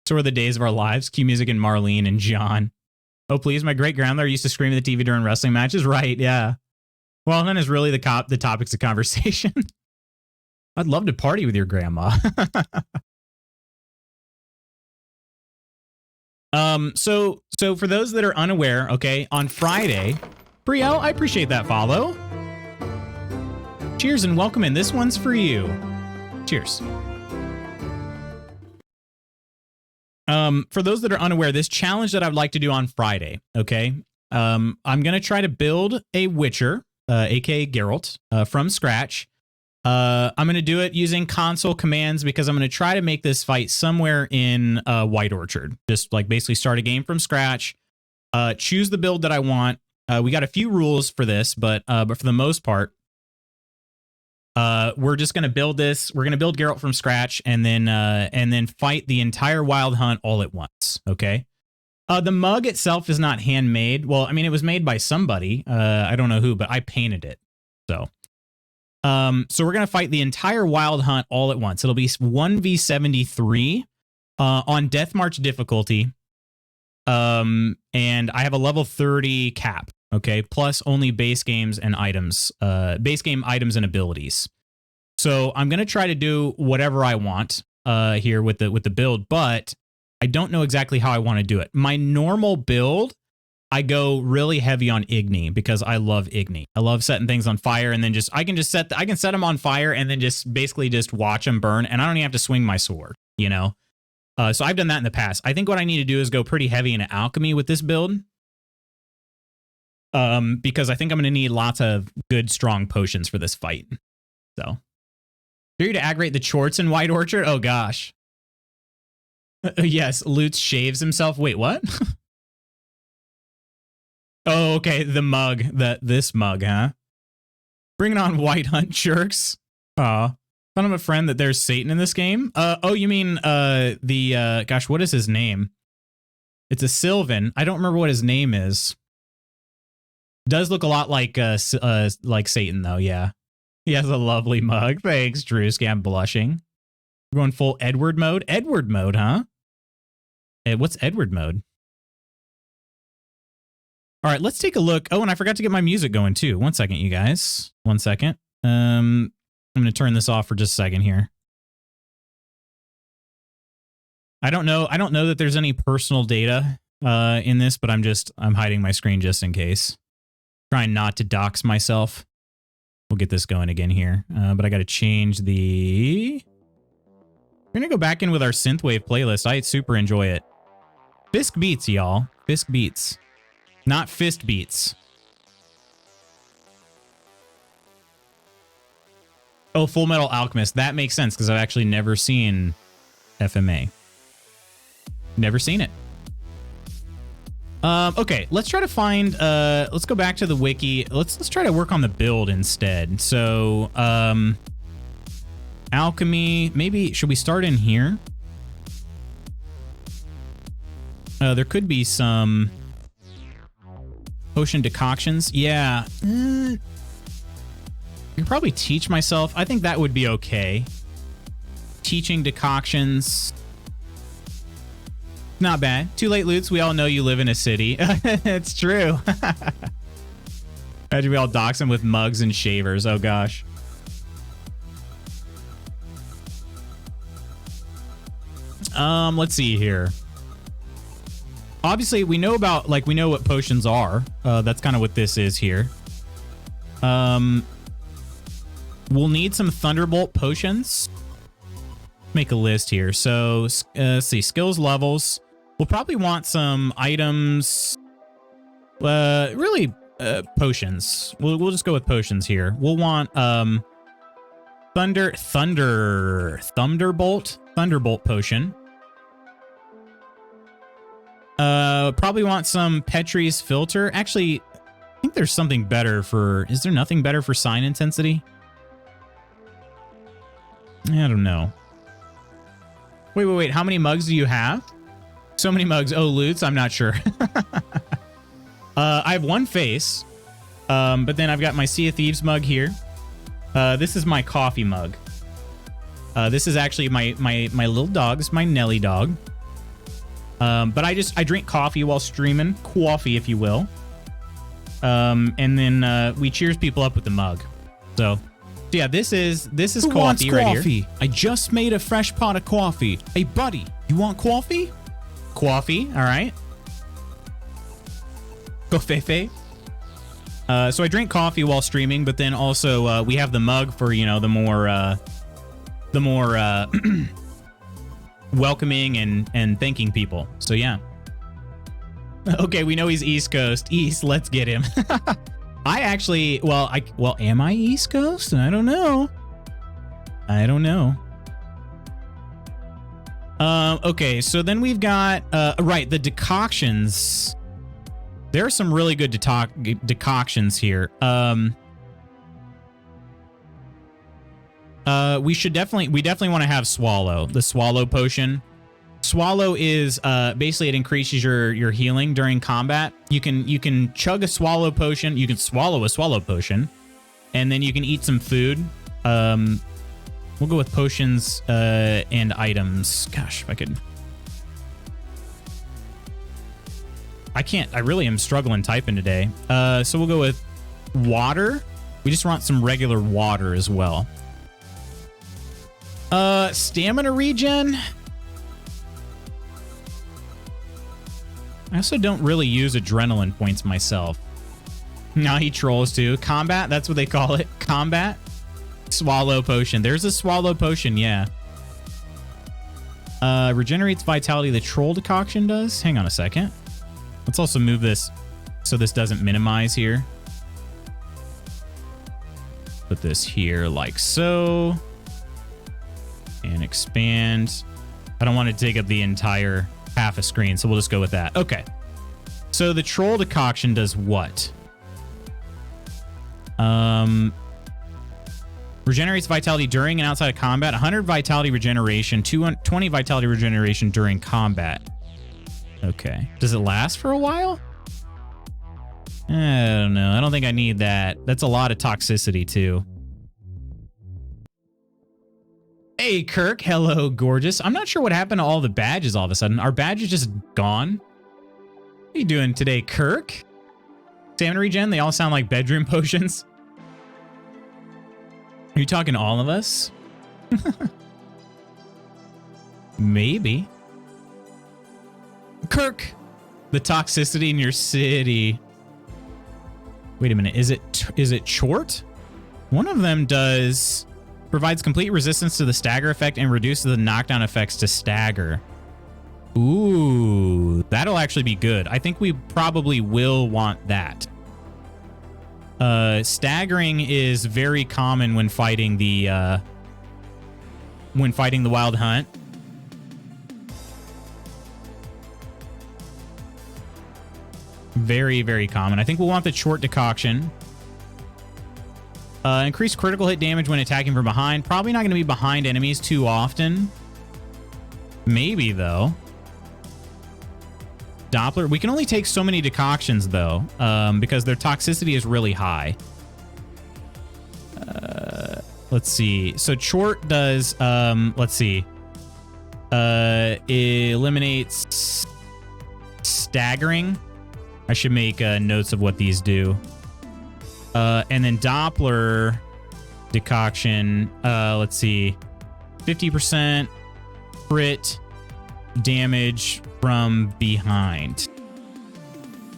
So are the days of our lives. Cue Music and Marlene and John. Oh please, my great grandmother used to scream at the TV during wrestling matches. Right? Yeah. Well, then is really the topics of conversation. I'd love to party with your grandma. So for those that are unaware, okay, on Friday, Brielle, I appreciate that follow. Cheers and welcome in. This one's for you. Cheers. For those that are unaware, this challenge that I'd like to do on Friday, okay, I'm going to try to build a Witcher, aka Geralt, from scratch. I'm going to do it using console commands because I'm going to try to make this fight somewhere in White Orchard. Just like basically start a game from scratch, choose the build that I want. We got a few rules for this, but for the most part, we're just going to build this. We're going to build Geralt from scratch and then fight the entire Wild Hunt all at once. Okay. The mug itself is not handmade. Well, I mean, it was made by somebody. I don't know who, but I painted it. So we're going to fight the entire Wild Hunt all at once. It'll be 1v73 on Death March difficulty. And I have a level 30 cap. Okay. Plus only base games and items, base game items and abilities. So I'm going to try to do whatever I want here with the build, but I don't know exactly how I want to do it. My normal build I go really heavy on Igni because I love Igni. I love setting things on fire and then I can set them on fire and then just basically just watch them burn, and I don't even have to swing my sword, you know? So I've done that in the past. I think what I need to do is go pretty heavy into alchemy with this build. Because I think I'm going to need lots of good, strong potions for this fight. So, dare you to aggravate the Chorts in White Orchard? Oh, gosh. Yes, Lutz shaves himself. Wait, what? Oh, okay, the mug. This mug, huh? Bringing on White Hunt jerks. Aw. Found him a friend that there's Satan in this game. Oh, you mean gosh, what is his name? It's a Sylvan. I don't remember what his name is. Does look a lot like Satan though, yeah. He has a lovely mug. Thanks, Drewski. I'm blushing. We're going full Edward mode. Edward mode, huh? Hey, what's Edward mode? All right, let's take a look. Oh, and I forgot to get my music going too. 1 second, you guys. 1 second. I'm going to turn this off for just a second here. I don't know that there's any personal data in this, but I'm hiding my screen just in case. Trying not to dox myself. We'll get this going again here. But I got to change the... We're going to go back in with our Synthwave playlist. I super enjoy it. Fisk beats, y'all. Fisk beats. Not fist beats. Oh, Full Metal Alchemist. That makes sense because I've actually never seen FMA. Never seen it. Okay, let's try to find, let's go back to the wiki. Let's try to work on the build instead. So, alchemy, maybe, should we start in here? There could be some potion decoctions. Yeah. I could probably teach myself. I think that would be okay. Teaching decoctions. Not bad. Too late, Lutz. We all know you live in a city. It's true. Imagine we all dox him with mugs and shavers. Oh, gosh. Let's see here. Obviously, we know what potions are. That's kind of what this is here. We'll need some Thunderbolt potions. Make a list here. So, let's see. Skills levels. We'll probably want some items. Really, potions. We'll just go with potions here. We'll want Thunderbolt potion. Probably want some Petrie's filter. Actually, I think there's something better for... Is there nothing better for sign intensity? I don't know. Wait. How many mugs do you have? So many mugs. Oh, Lutz, I'm not sure. I have one face. But then I've got my Sea of Thieves mug here. This is my coffee mug. This is actually my little dog. This is my Nelly dog. But I drink coffee while streaming. Coffee, if you will. And then we cheers people up with the mug. So yeah, this is coffee right here. I just made a fresh pot of coffee. Hey, buddy, you want coffee? Coffee, all right. Go Fefe. So I drink coffee while streaming, but then also we have the mug for, you know, the more welcoming and thanking people. So yeah. Okay, we know he's East Coast. East, let's get him. I actually, am I East Coast? I don't know. Okay, so then we've got, right, the decoctions. There are some really good decoctions here. We definitely want to have Swallow, the Swallow potion. Swallow is basically it increases your healing during combat. You can chug a Swallow potion. You can swallow a Swallow potion, and then you can eat some food. We'll go with potions and items. Gosh, if I could. I can't. I really am struggling typing today. So we'll go with water. We just want some regular water as well. Stamina regen. I also don't really use adrenaline points myself. Now he trolls too. Combat, that's what they call it. Combat. Swallow potion. There's a swallow potion, yeah. Regenerates vitality, the troll decoction does. Hang on a second. Let's also move this so this doesn't minimize here. Put this here like so. And expand. I don't want to take up the entire half a screen, so we'll just go with that. Okay. So the troll decoction does what? Regenerates vitality during and outside of combat. 100 vitality regeneration, 20 vitality regeneration during combat. Okay. Does it last for a while? I don't know. I don't think I need that. That's a lot of toxicity too. Hey, Kirk. Hello, gorgeous. I'm not sure what happened to all the badges all of a sudden. Our badge is just gone. What are you doing today, Kirk? Stamina regen? They all sound like bedroom potions. Are you talking to all of us? Maybe. Kirk, the toxicity in your city. Wait a minute. Is it short? One of them provides complete resistance to the stagger effect and reduces the knockdown effects to stagger. Ooh, that'll actually be good. I think we probably will want that. Staggering is very common when fighting the wild hunt. Very, very common. I think we'll want the short decoction. Increase critical hit damage when attacking from behind. Probably not going to be behind enemies too often. Maybe, though. Doppler. We can only take so many decoctions, though, because their toxicity is really high. Let's see. So short does, let's see. Eliminates staggering. I should make notes of what these do. And then Doppler decoction, let's see. 50% crit damage from behind.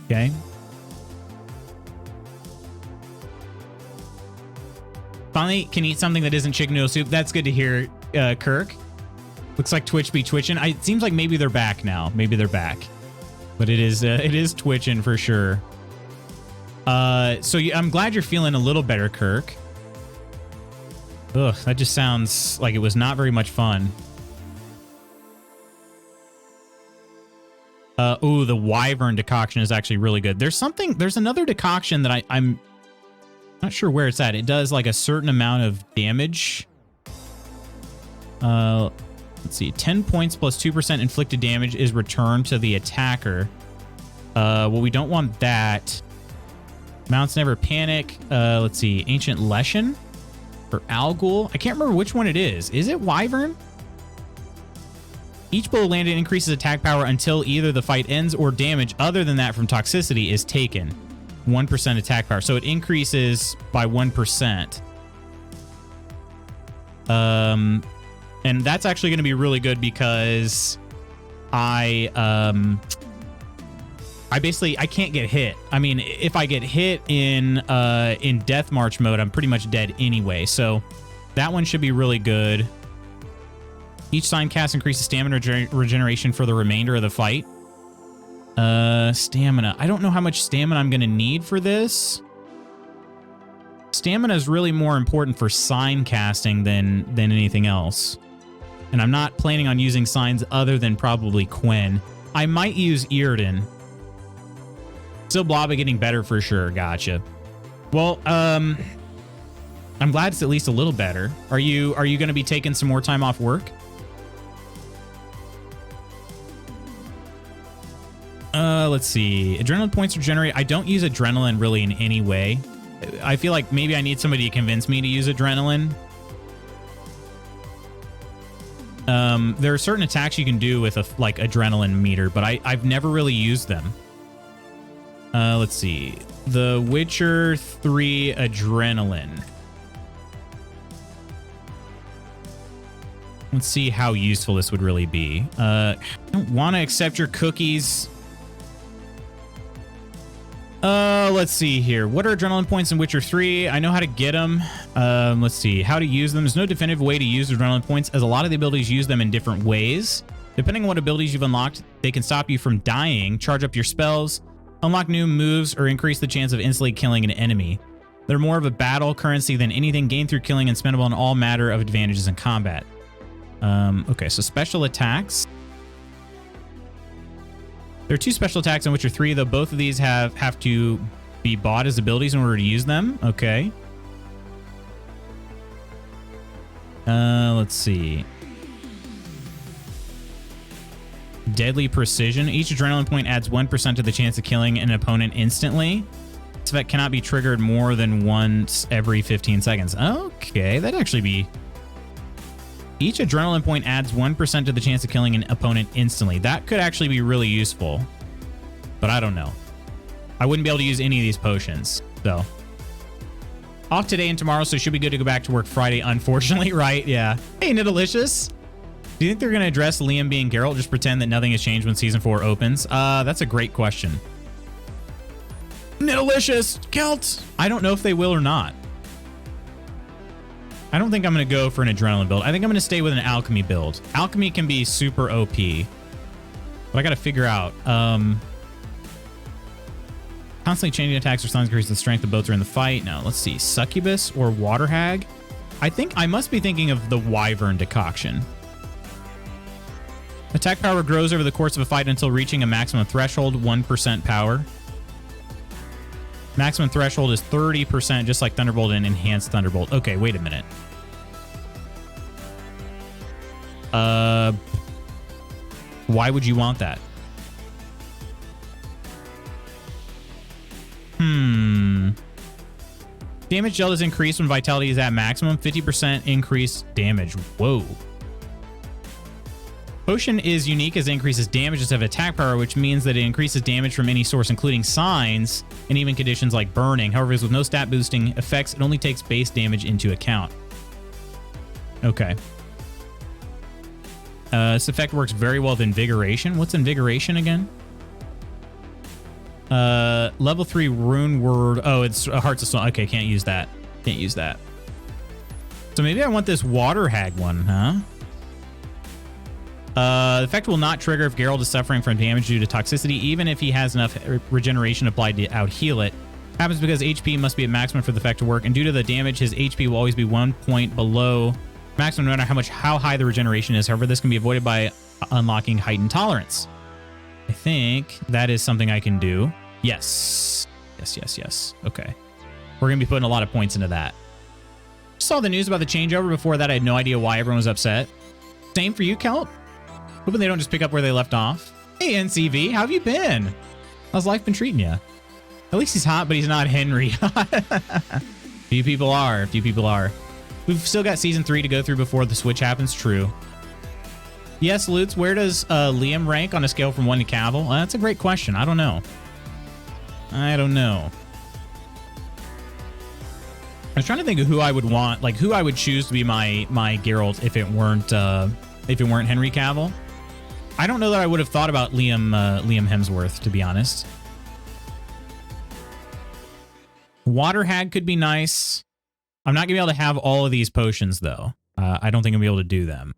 Okay. Finally can eat something that isn't chicken noodle soup. That's good to hear, Kirk. Looks like Twitch be twitching. It seems like maybe they're back now. Maybe they're back. But it is twitching for sure. So I'm glad you're feeling a little better, Kirk. Ugh, that just sounds like it was not very much fun. Ooh, the Wyvern decoction is actually really good. There's another decoction that I'm not sure where it's at. It does like a certain amount of damage. Let's see. 10 points plus 2% inflicted damage is returned to the attacker. Well, we don't want that. Mounts never panic. Let's see. Ancient Leshen or Algul. I can't remember which one it is. Is it Wyvern? Each blow landed increases attack power until either the fight ends or damage other than that from toxicity is taken. 1% attack power. So it increases by 1%. And that's actually going to be really good because I can't get hit. I mean, if I get hit in Death March mode, I'm pretty much dead anyway. So that one should be really good. Each sign cast increases stamina regeneration for the remainder of the fight. Stamina. I don't know how much stamina I'm going to need for this. Stamina is really more important for sign casting than anything else. And I'm not planning on using signs other than probably Quen. I might use Earden. Still Blobba getting better for sure. Gotcha. Well, I'm glad it's at least a little better. Are you going to be taking some more time off work? Let's see. Adrenaline points regenerate. I don't use adrenaline really in any way. I feel like maybe I need somebody to convince me to use adrenaline. There are certain attacks you can do with a like adrenaline meter, but I've never really used them. Let's see. The Witcher 3 adrenaline. Let's see how useful this would really be. I don't want to accept your cookies. Let's see here. What are adrenaline points in Witcher 3? I know how to get them. Let's see. How to use them. There's no definitive way to use adrenaline points, as a lot of the abilities use them in different ways. Depending on what abilities you've unlocked, they can stop you from dying, charge up your spells, unlock new moves, or increase the chance of instantly killing an enemy. They're more of a battle currency than anything, gained through killing and spendable in all matter of advantages in combat. Okay, so special attacks. There are 2 special attacks in Witcher 3, though both of these have to be bought as abilities in order to use them. Okay. Let's see. Deadly Precision. Each adrenaline point adds 1% to the chance of killing an opponent instantly. This effect cannot be triggered more than once every 15 seconds. Okay, that'd actually be... Each adrenaline point adds 1% to the chance of killing an opponent instantly. That could actually be really useful, but I don't know. I wouldn't be able to use any of these potions, so. Off today and tomorrow, so should be good to go back to work Friday, unfortunately, right? Yeah. Hey, Nidalicious. Do you think they're going to address Liam being Geralt? Just pretend that nothing has changed when Season 4 opens? That's a great question. Nidalicious! Kelt! I don't know if they will or not. I don't think I'm going to go for an adrenaline build. I think I'm going to stay with an alchemy build. Alchemy can be super OP, but I got to figure out. Constantly changing attacks or stuns increases the strength of both during the fight. Now, let's see. Succubus or Water Hag? I think I must be thinking of the Wyvern decoction. Attack power grows over the course of a fight until reaching a maximum threshold, 1% power. Maximum threshold is 30%, just like Thunderbolt and Enhanced Thunderbolt. Okay, wait a minute. Why would you want that? Damage dealt is increased when vitality is at maximum. 50% increased damage. Whoa. Potion is unique as it increases damage instead of attack power, which means that it increases damage from any source, including signs and even conditions like burning. However, with no stat boosting effects, it only takes base damage into account. Okay. This effect works very well with Invigoration. What's Invigoration again? Level 3 Rune Word. Oh, it's Hearts of Stone. Okay, can't use that. Can't use that. So maybe I want this Water Hag one, huh? The effect will not trigger if Geralt is suffering from damage due to toxicity, even if he has enough regeneration applied to out-heal it. Happens because HP must be at maximum for the effect to work, and due to the damage, his HP will always be 1 point below maximum, no matter how high the regeneration is. However, this can be avoided by unlocking Heightened Tolerance. I think that is something I can do. Yes. Yes. Okay. We're going to be putting a lot of points into that. Saw the news about the changeover. Before that, I had no idea why everyone was upset. Same for you, Kelt? Hoping they don't just pick up where they left off. Hey, NCV, how have you been? How's life been treating you? At least he's hot, but he's not Henry. Few people are. We've still got Season 3 to go through before the switch happens. True. Yes, Lutz, where does Liam rank on a scale from 1 to Cavill? That's a great question. I don't know. I was trying to think of who I would want, like who I would choose to be my Geralt if it weren't Henry Cavill. I don't know that I would have thought about Liam Hemsworth, to be honest. Water Hag could be nice. I'm not gonna be able to have all of these potions though. I don't think I'm gonna be able to do them.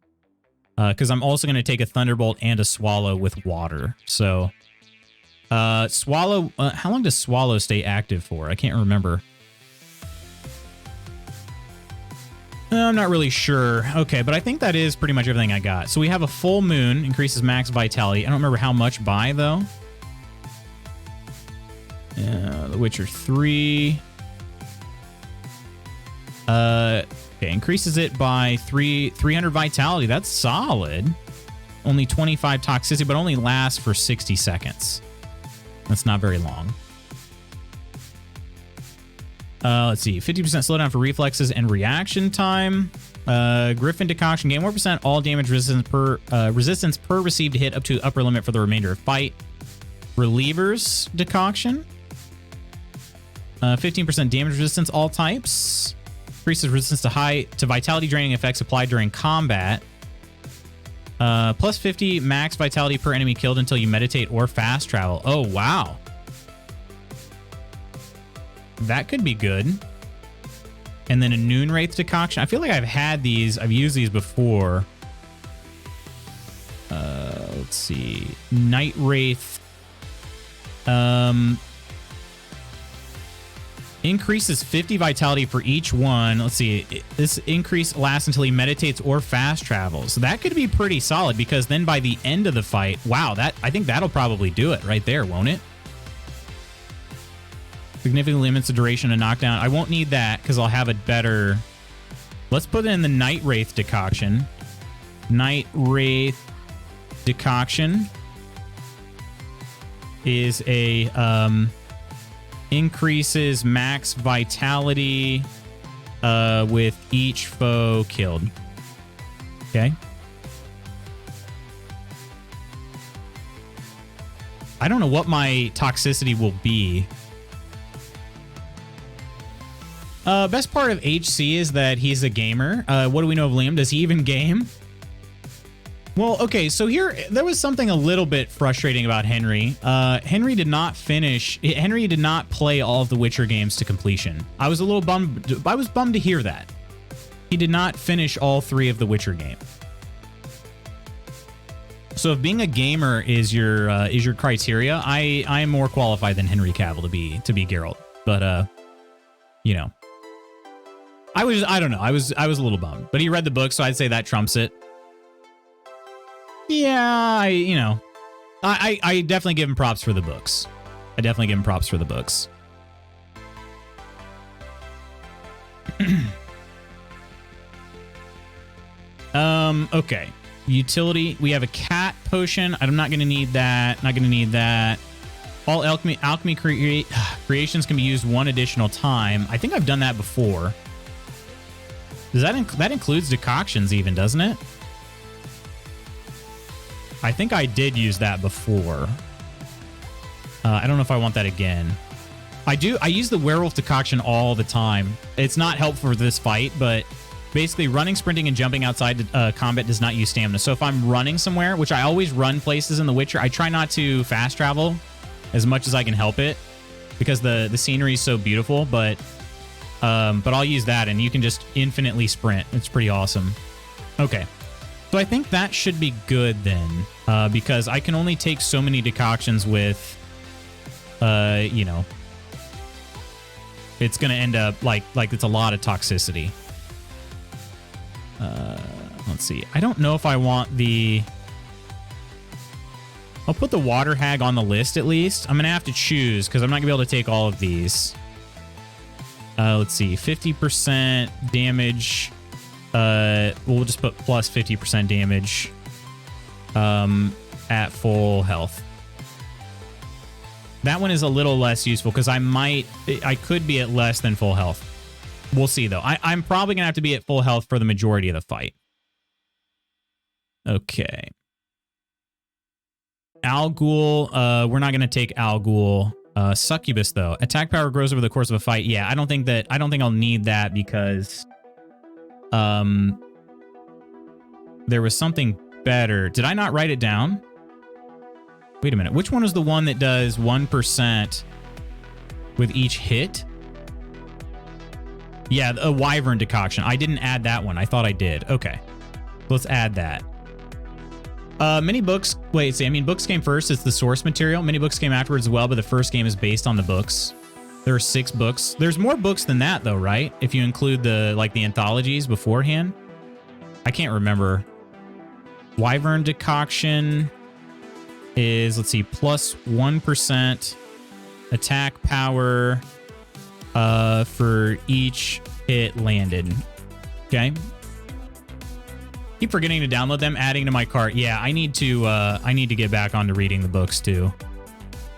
Because I'm also gonna take a Thunderbolt and a Swallow with water. So Swallow, how long does Swallow stay active for? I can't remember. I'm not really sure. Okay, but I think that is pretty much everything I got. So we have a full moon, increases max vitality. I don't remember how much by, though. The Witcher 3. Okay, increases it by 300 vitality. That's solid. Only 25 toxicity, but only lasts for 60 seconds. That's not very long. Let's see, 50% slowdown for reflexes and reaction time. Griffin decoction, gain 1% all damage resistance per received hit up to upper limit for the remainder of fight. Relievers decoction, 15% damage resistance all types. Increases resistance to vitality draining effects applied during combat. Plus 50 max vitality per enemy killed until you meditate or fast travel. Oh wow. That could be good. And then a Noon Wraith decoction. I feel like I've had these. I've used these before. Let's see. Night Wraith. Increases 50 vitality for each one. Let's see. This increase lasts until he meditates or fast travels. So that could be pretty solid because then by the end of the fight, wow, I think that'll probably do it right there, won't it? Significantly limits the duration of knockdown. I won't need that because I'll have a better... Let's put in the Night Wraith decoction. Night Wraith decoction is a... increases max vitality with each foe killed. Okay. I don't know what my toxicity will be. Best part of HC is that he's a gamer. What do we know of Liam? Does he even game? Well, okay, so there was something a little bit frustrating about Henry. Henry did not play all of the Witcher games to completion. I was a little bummed. I was bummed to hear that. He did not finish all 3 of the Witcher games. So if being a gamer is your criteria, I am more qualified than Henry Cavill to be Geralt. But you know, I don't know. I was a little bummed. But he read the book, so I'd say that trumps it. Yeah, I definitely give him props for the books. Okay. Utility. We have a cat potion. I'm not going to need that. Not going to need that. All alchemy creations can be used 1 additional time. I think I've done that before. Does that includes decoctions even, doesn't it? I think I did use that before. I don't know if I want that again. I use the werewolf decoction all the time. It's not helpful for this fight, but basically running, sprinting, and jumping outside combat does not use stamina. So if I'm running somewhere, which I always run places in The Witcher, I try not to fast travel as much as I can help it because the scenery is so beautiful, but I'll use that and you can just infinitely sprint. It's pretty awesome. Okay. So I think that should be good then, because I can only take so many decoctions with, you know, it's going to end up like it's a lot of toxicity. Let's see. I don't know if I want the... I'll put the Water Hag on the list at least. I'm going to have to choose because I'm not going to be able to take all of these. Let's see. 50% damage... we'll just put plus 50% damage at full health. That one is a little less useful because I could be at less than full health. We'll see though. I'm probably gonna have to be at full health for the majority of the fight. Okay. Al Ghul, we're not gonna take Al Ghul. Succubus though. Attack power grows over the course of a fight. Yeah, I don't think I'll need that because there was something better. Did I not write it down? Wait a minute. Which one is the one that does 1% with each hit? Yeah, a Wyvern decoction. I didn't add that one. I thought I did. Okay. Let's add that. Mini books. Wait, see, I mean, books came first. It's the source material. Mini books came afterwards as well, but the first game is based on the books. There are 6 books. There's more books than that, though, right? If you include the anthologies beforehand. I can't remember. Wyvern decoction is, let's see, plus 1% attack power for each hit landed. Okay. Keep forgetting to download them, adding to my cart. Yeah, I need to get back onto reading the books too.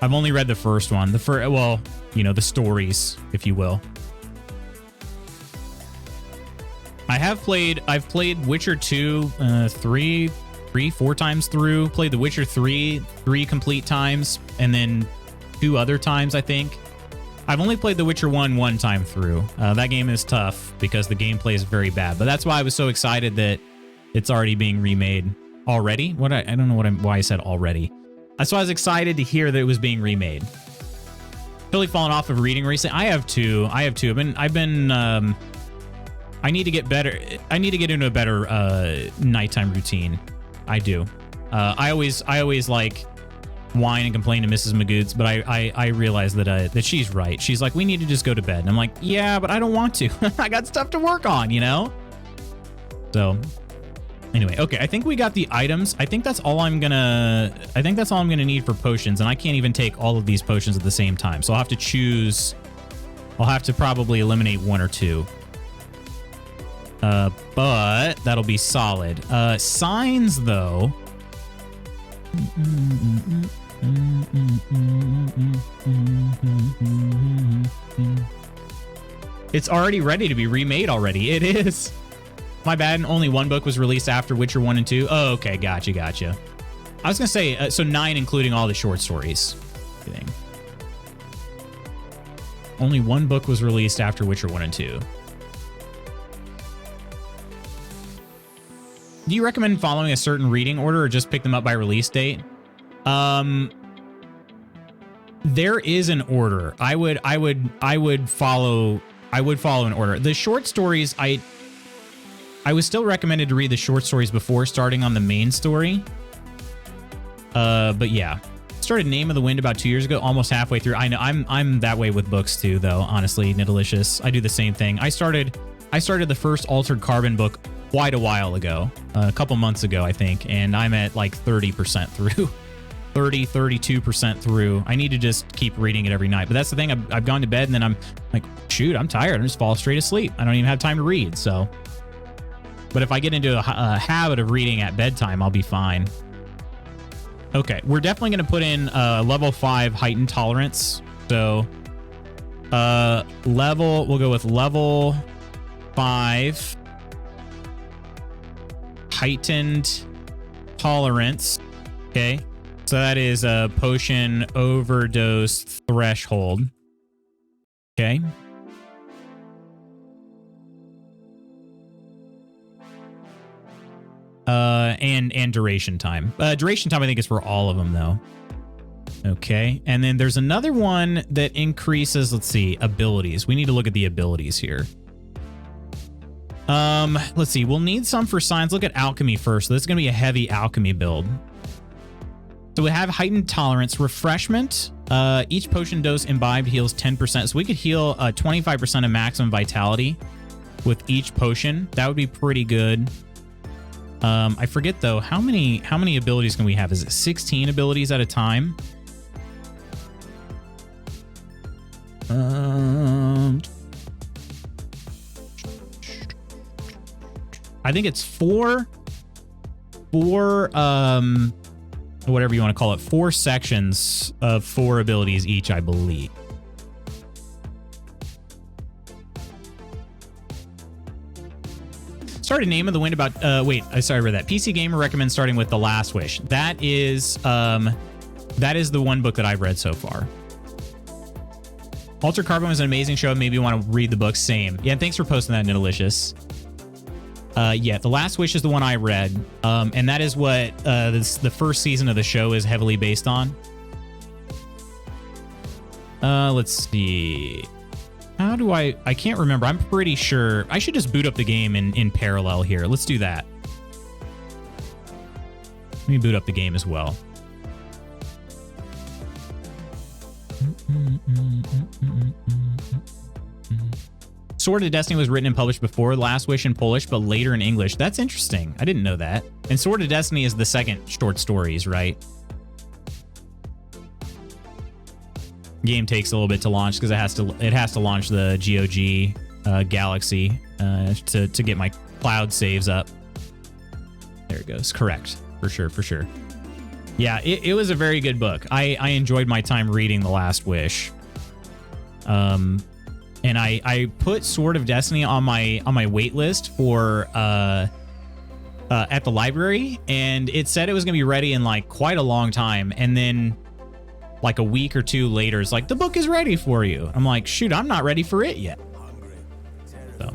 I've only read the first one. Well, you know, the stories, if you will. I've played Witcher 2 4 times through. Played The Witcher 3 complete times, and then 2 other times, I think. I've only played The Witcher 1 time through. That game is tough because the gameplay is very bad. But that's why I was so excited that it's already being remade. Already? I don't know why I said already. That's why I was excited to hear that it was being remade. Totally fallen off of reading recently. I have too. I've been I need to get better. I need to get into a better nighttime routine. I do. I always like whine and complain to Mrs. Magoots, but I realize that she's right. She's like, we need to just go to bed. And I'm like, yeah, but I don't want to. I got stuff to work on, you know? So anyway, okay, I think we got the items. I think that's all I'm gonna need for potions, and I can't even take all of these potions at the same time. So I'll have to choose. I'll have to probably eliminate one or two. But that'll be solid. Signs though. It's already ready to be remade already. It is. My bad. Only one book was released after Witcher 1 and 2. Oh, okay. Gotcha. I was going to say, so 9 including all the short stories. Kidding. Only one book was released after Witcher 1 and 2. Do you recommend following a certain reading order or just pick them up by release date? There is an order. I would follow an order. The short stories, I was still recommended to read the short stories before starting on the main story. But yeah. Started Name of the Wind about 2 years ago, almost halfway through. I know I'm that way with books too, though, honestly, Nidalicious. I do the same thing. I started the first Altered Carbon book quite a while ago, a couple months ago, I think, and I'm at like 30% through. 32% through. I need to just keep reading it every night. But that's the thing. I've gone to bed and then I'm like, shoot, I'm tired. I just fall straight asleep. I don't even have time to read. So, but if I get into a habit of reading at bedtime, I'll be fine. Okay, we're definitely going to put in level 5 heightened tolerance. So, we'll go with level 5 heightened tolerance. Okay. So that is a potion overdose threshold. Okay. And duration time. Duration time, I think, is for all of them, though. Okay. And then there's another one that increases, let's see, abilities. We need to look at the abilities here. Let's see. We'll need some for science. Look at alchemy first. So this is going to be a heavy alchemy build. So we have heightened tolerance, refreshment. Each potion dose imbibed heals 10%. So we could heal 25% of maximum vitality with each potion. That would be pretty good. I forget though, how many abilities can we have? Is it 16 abilities at a time? I think it's four, whatever you want to call it, 4 sections of 4 abilities each, I believe. Started Name of the Wind about, wait, I read that. PC Gamer recommends starting with The Last Wish. That is the one book that I've read so far. Altered Carbon was an amazing show. Maybe you want to read the book. Same. Yeah, thanks for posting that, Nidalicious. Yeah, The Last Wish is the one I read, and that is what the first season of the show is heavily based on. Let's see. How do I can't remember. I'm pretty sure I should just boot up the game in parallel here. Let's do that. Let me boot up the game as well. Sword of Destiny was written and published before Last Wish in Polish, but later in English. That's interesting. I didn't know that. And Sword of Destiny is the second short stories, right? Game takes a little bit to launch because it has to launch the GOG Galaxy to get my cloud saves up. There it goes. Correct. For sure. Yeah, it was a very good book. I enjoyed my time reading The Last Wish. And I put Sword of Destiny on my wait list for at the library, and it said it was gonna be ready in like quite a long time, and then like a week or two later, it's like the book is ready for you. I'm like, shoot, I'm not ready for it yet. So.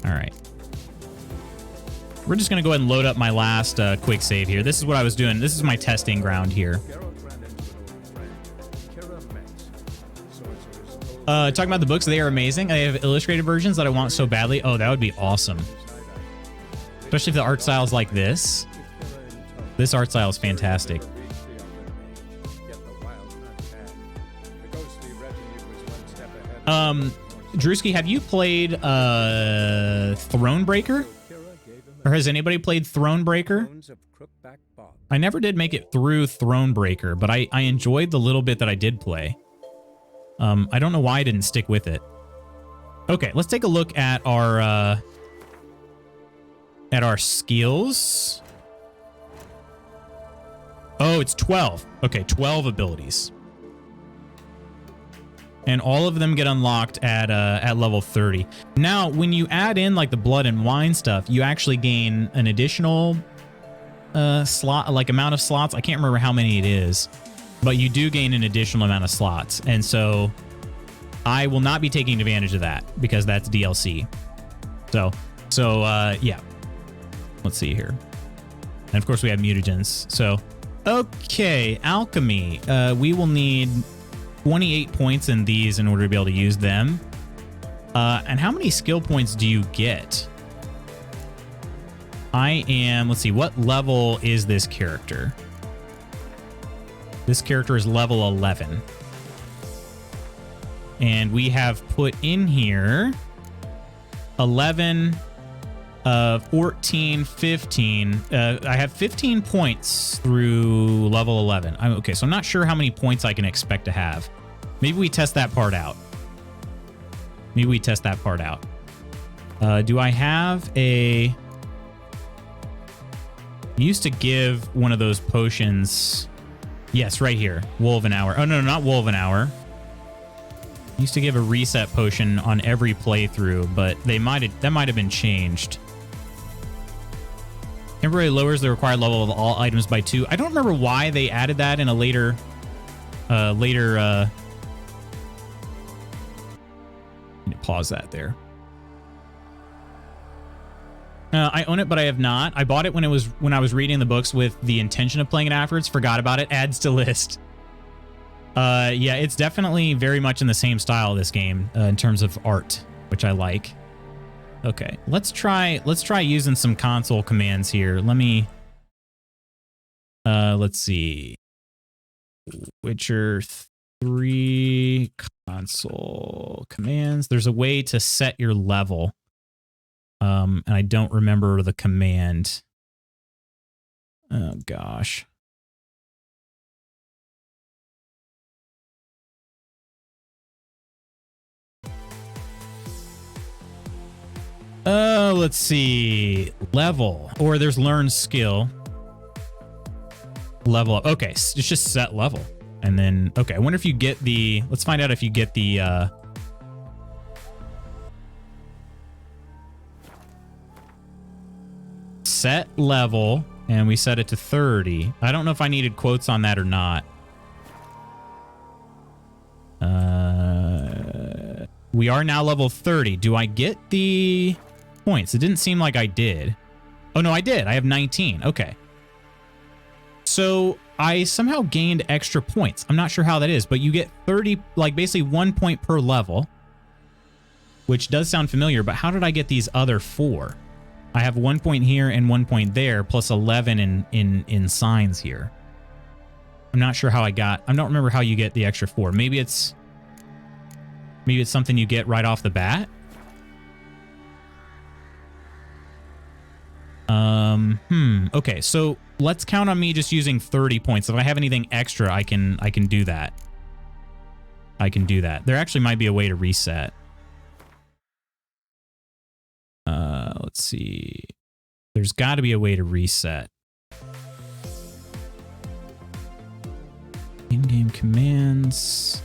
All right. We're just going to go ahead and load up my last quick save here. This is what I was doing. This is my testing ground here. Talking about the books, they are amazing. I have illustrated versions that I want so badly. Oh, that would be awesome. Especially if the art style is like this. This art style is fantastic. Drewski, have you played Thronebreaker? Or has anybody played Thronebreaker? I never did make it through Thronebreaker, but I enjoyed the little bit that I did play. I don't know why I didn't stick with it. Okay, let's take a look at our skills. Oh, it's 12. Okay, 12 abilities. And all of them get unlocked at level 30. Now, when you add in like the blood and wine stuff, you actually gain an additional slot, like amount of slots. I can't remember how many it is, but you do gain an additional amount of slots. And so I will not be taking advantage of that because that's DLC. So yeah. Let's see here. And of course we have mutagens. So, okay, alchemy. We will need 28 points in these in order to be able to use them. And how many skill points do you get? Let's see, what level is this character? This character is level 11. And we have put in here 11, 14, 15. I have 15 points through level 11. Okay, so I'm not sure how many points I can expect to have. Maybe we test that part out. Do I have a... I used to give one of those potions. Yes, right here. Woven Hour. Oh, no, not Woven Hour. I used to give a reset potion on every playthrough, but that might have been changed. Temporarily lowers the required level of all items by 2. I don't remember why they added that in a later pause that there. I own it, but I have not. I bought it when I was reading the books with the intention of playing it afterwards. Forgot about it. Adds to list. Yeah, it's definitely very much in the same style of this game in terms of art, which I like. Okay, let's try using some console commands here. Let's see. Witcher 3 console commands. There's a way to set your level. And I don't remember the command. Oh gosh. Let's see. Level. Or there's learn skill. Level up. Okay, it's just set level. And then, okay, I wonder if you get the... Let's find out if you get the... set level, and we set it to 30. I don't know if I needed quotes on that or not. We are now level 30. Do I get the points? It didn't seem like I did. Oh, no, I did. I have 19. Okay. So I somehow gained extra points. I'm not sure how that is, but you get 30, like basically 1 point per level, which does sound familiar, but how did I get these other 4? I have 1 point here and 1 point there, plus 11 in signs here. I'm not sure how I don't remember how you get the extra 4. Maybe it's something you get right off the bat. Okay, so let's count on me just using 30 points. If I have anything extra, I can do that. There actually might be a way to reset. Let's see. There's got to be a way to reset. In-game commands.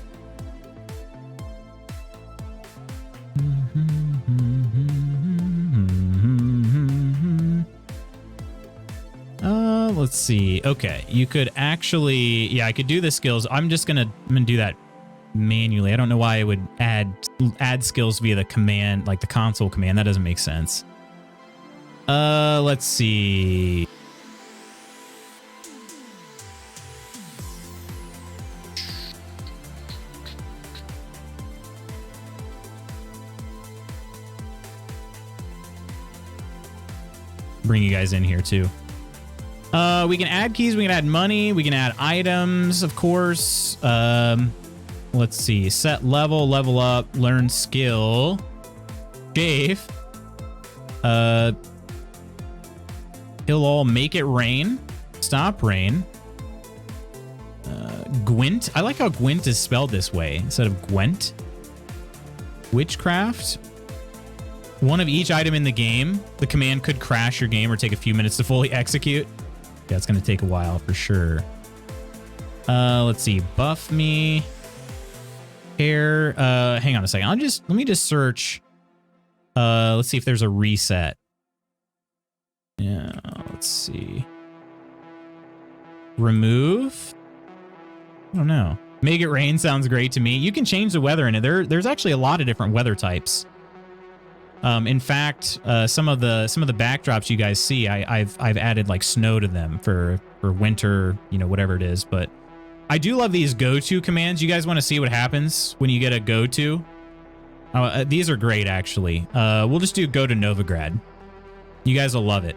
Let's see. Okay, you could actually... Yeah, I could do the skills. I'm gonna do that manually. I don't know why I would add skills via the command, like the console command. That doesn't make sense. Let's see. Bring you guys in here too. We can add keys, we can add money, we can add items, of course. Let's see. Set level, level up, learn skill. Shave. He'll all make it rain. Stop rain. Gwent. I like how Gwent is spelled this way instead of Gwent. Witchcraft. One of each item in the game. The command could crash your game or take a few minutes to fully execute. Yeah, it's going to take a while for sure. Let's see. Buff me. Hair. Hang on a second. Let me just search. Let's see if there's a reset. Yeah, let's see. Remove. I don't know. Make it rain sounds great to me. You can change the weather in it. There's actually a lot of different weather types. In fact, some of the backdrops you guys see, I've added like snow to them for winter, you know, whatever it is. But I do love these go-to commands. You guys want to see what happens when you get a go-to? These are great, actually. We'll just do go to Novigrad. You guys will love it.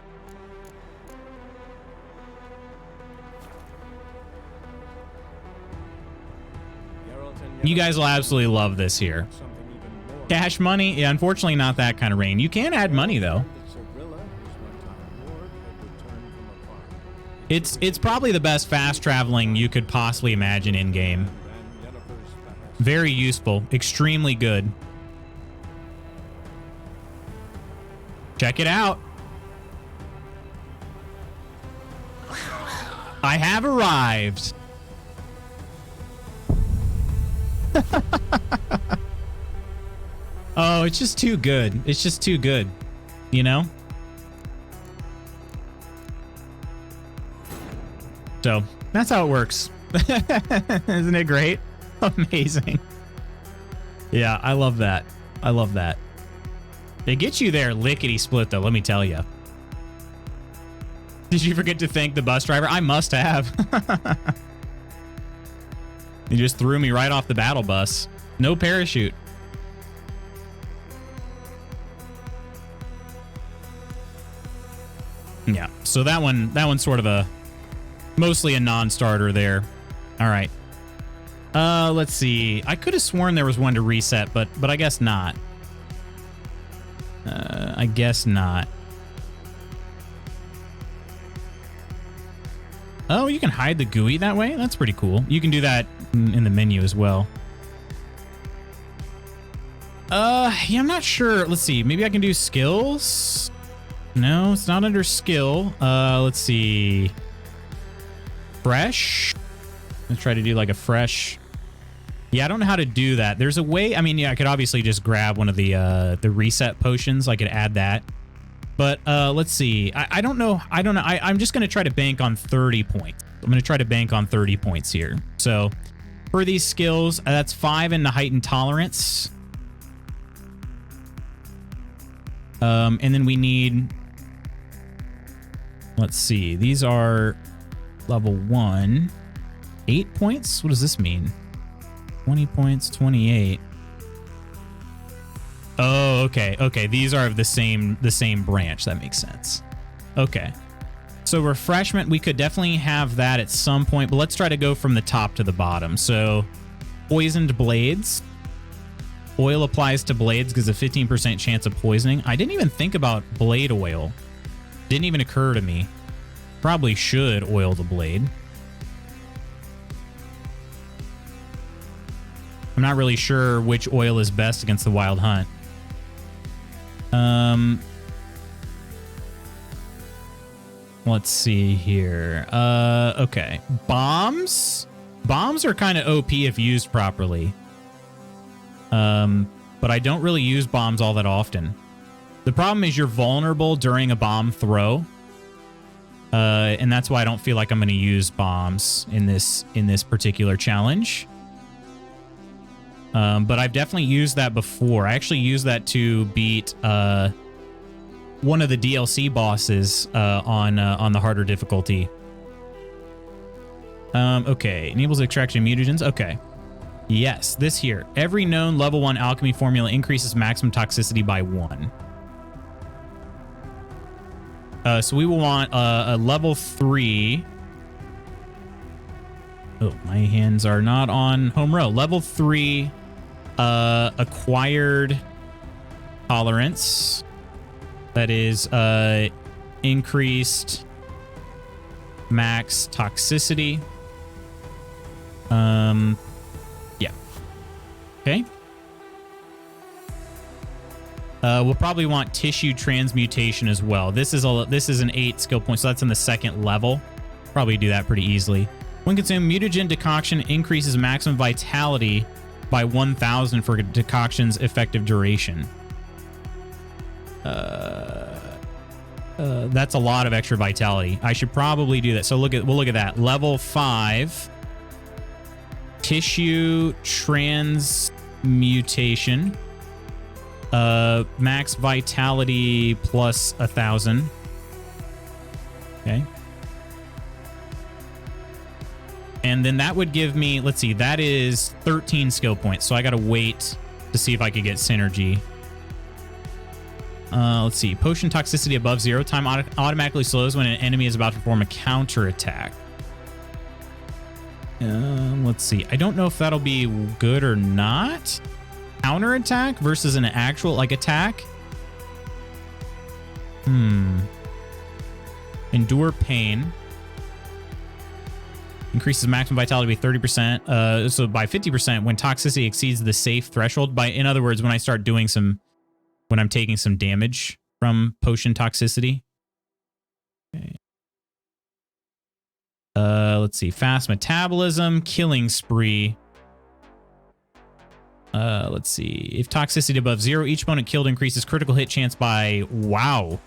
You guys will absolutely love this here. Cash money? Yeah, unfortunately not that kind of rain. You can add money, though. It's probably the best fast traveling you could possibly imagine in-game. Very useful. Extremely good. Check it out. I have arrived. Oh, it's just too good. It's just too good, you know? So that's how it works. Isn't it great? Amazing. Yeah, I love that. I love that. They get you there lickety split, though, let me tell you. Did you forget to thank the bus driver? I must have. He just threw me right off the battle bus. No parachute. Yeah, so that one's sort of mostly a non-starter there. All right. Let's see. I could have sworn there was one to reset, but I guess not. I guess not. Oh, you can hide the GUI that way? That's pretty cool. You can do that in the menu as well. Yeah, I'm not sure. Let's see. Maybe I can do skills. No, it's not under skill. Let's see. Fresh. Let's try to do like a fresh. Yeah, I don't know how to do that. There's a way. I mean, yeah, I could obviously just grab one of the reset potions. I could add that. But let's see. I don't know. I'm just going to try to bank on 30 points. I'm going to try to bank on 30 points here. So for these skills, that's 5 in the heightened tolerance. And then we need, let's see. These are level 1. 8 points? What does this mean? 20 points, 28. Oh, okay. Okay, these are of the same branch. That makes sense. Okay. So refreshment, we could definitely have that at some point, but let's try to go from the top to the bottom. So poisoned blades. Oil applies to blades gives a 15% chance of poisoning. I didn't even think about blade oil. Didn't even occur to me. Probably should oil the blade. I'm not really sure which oil is best against the wild hunt. Let's see here. Okay. Bombs? Bombs are kind of OP if used properly. But I don't really use bombs all that often. The problem is you're vulnerable during a bomb throw. And that's why I don't feel like I'm going to use bombs in this particular challenge. But I've definitely used that before. I actually used that to beat one of the DLC bosses on the harder difficulty. Okay, enables extraction of mutagens. Okay. Yes, this here. Every known level 1 alchemy formula increases maximum toxicity by 1. So we will want a level 3. Oh, my hands are not on home row. Level 3 acquired tolerance. That is increased max toxicity. Yeah. Okay. We'll probably want tissue transmutation as well. This is an 8 skill point, so that's in the 2nd level. Probably do that pretty easily. When consumed, mutagen decoction increases maximum vitality by 1,000 for decoction's effective duration. That's a lot of extra vitality. I should probably do that. So we'll look at that. Level 5. Tissue transmutation. Max vitality plus 1,000. Okay. And then that would give me, let's see, that is 13 skill points. So I got to wait to see if I could get synergy. Let's see. Potion toxicity above 0. Time automatically slows when an enemy is about to perform a counterattack. Let's see. I don't know if that'll be good or not. Counterattack versus an actual, like, attack. Endure pain. Increases maximum vitality by 30%. So by 50% when toxicity exceeds the safe threshold. In other words, when I start doing when I'm taking some damage from potion toxicity. Okay. Let's see. Fast metabolism, killing spree. Let's see. If toxicity above 0, each opponent killed increases critical hit chance by, wow,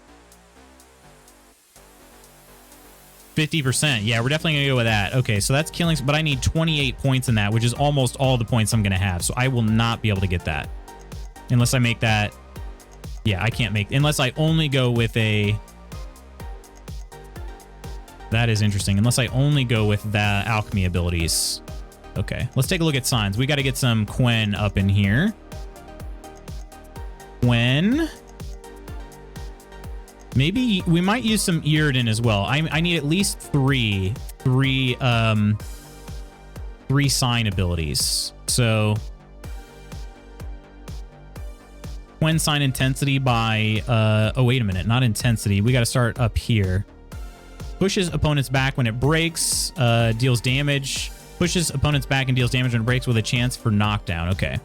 50%. Yeah, we're definitely going to go with that. Okay, so that's killing, but I need 28 points in that, which is almost all the points I'm going to have. So I will not be able to get that unless I make that. Yeah, I can't make, unless I only go with a, that is interesting. Unless I only go with the alchemy abilities. Okay, let's take a look at signs. We got to get some Quen up in here. Quen. Maybe we might use some Yrden as well. I need at least three sign abilities. So Quen sign intensity by oh, wait a minute, not intensity. We got to start up here. Pushes opponents back when it breaks, deals damage. Pushes opponents back and deals damage when it breaks with a chance for knockdown. Okay.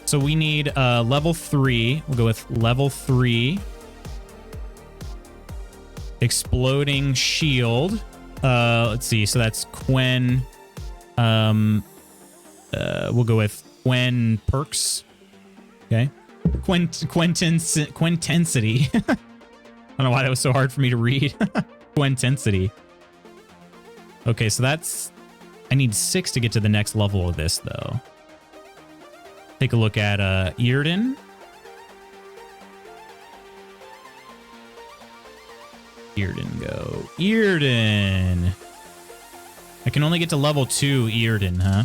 So we need level 3. We'll go with level 3. Exploding shield. Let's see. So that's Quen. We'll go with Quen perks. Okay. Quintensity. I don't know why that was so hard for me to read. Quintensity. Okay, so that's... I need 6 to get to the next level of this, though. Take a look at Yrden. Yrden, go. Yrden. I can only get to level 2 Yrden, huh?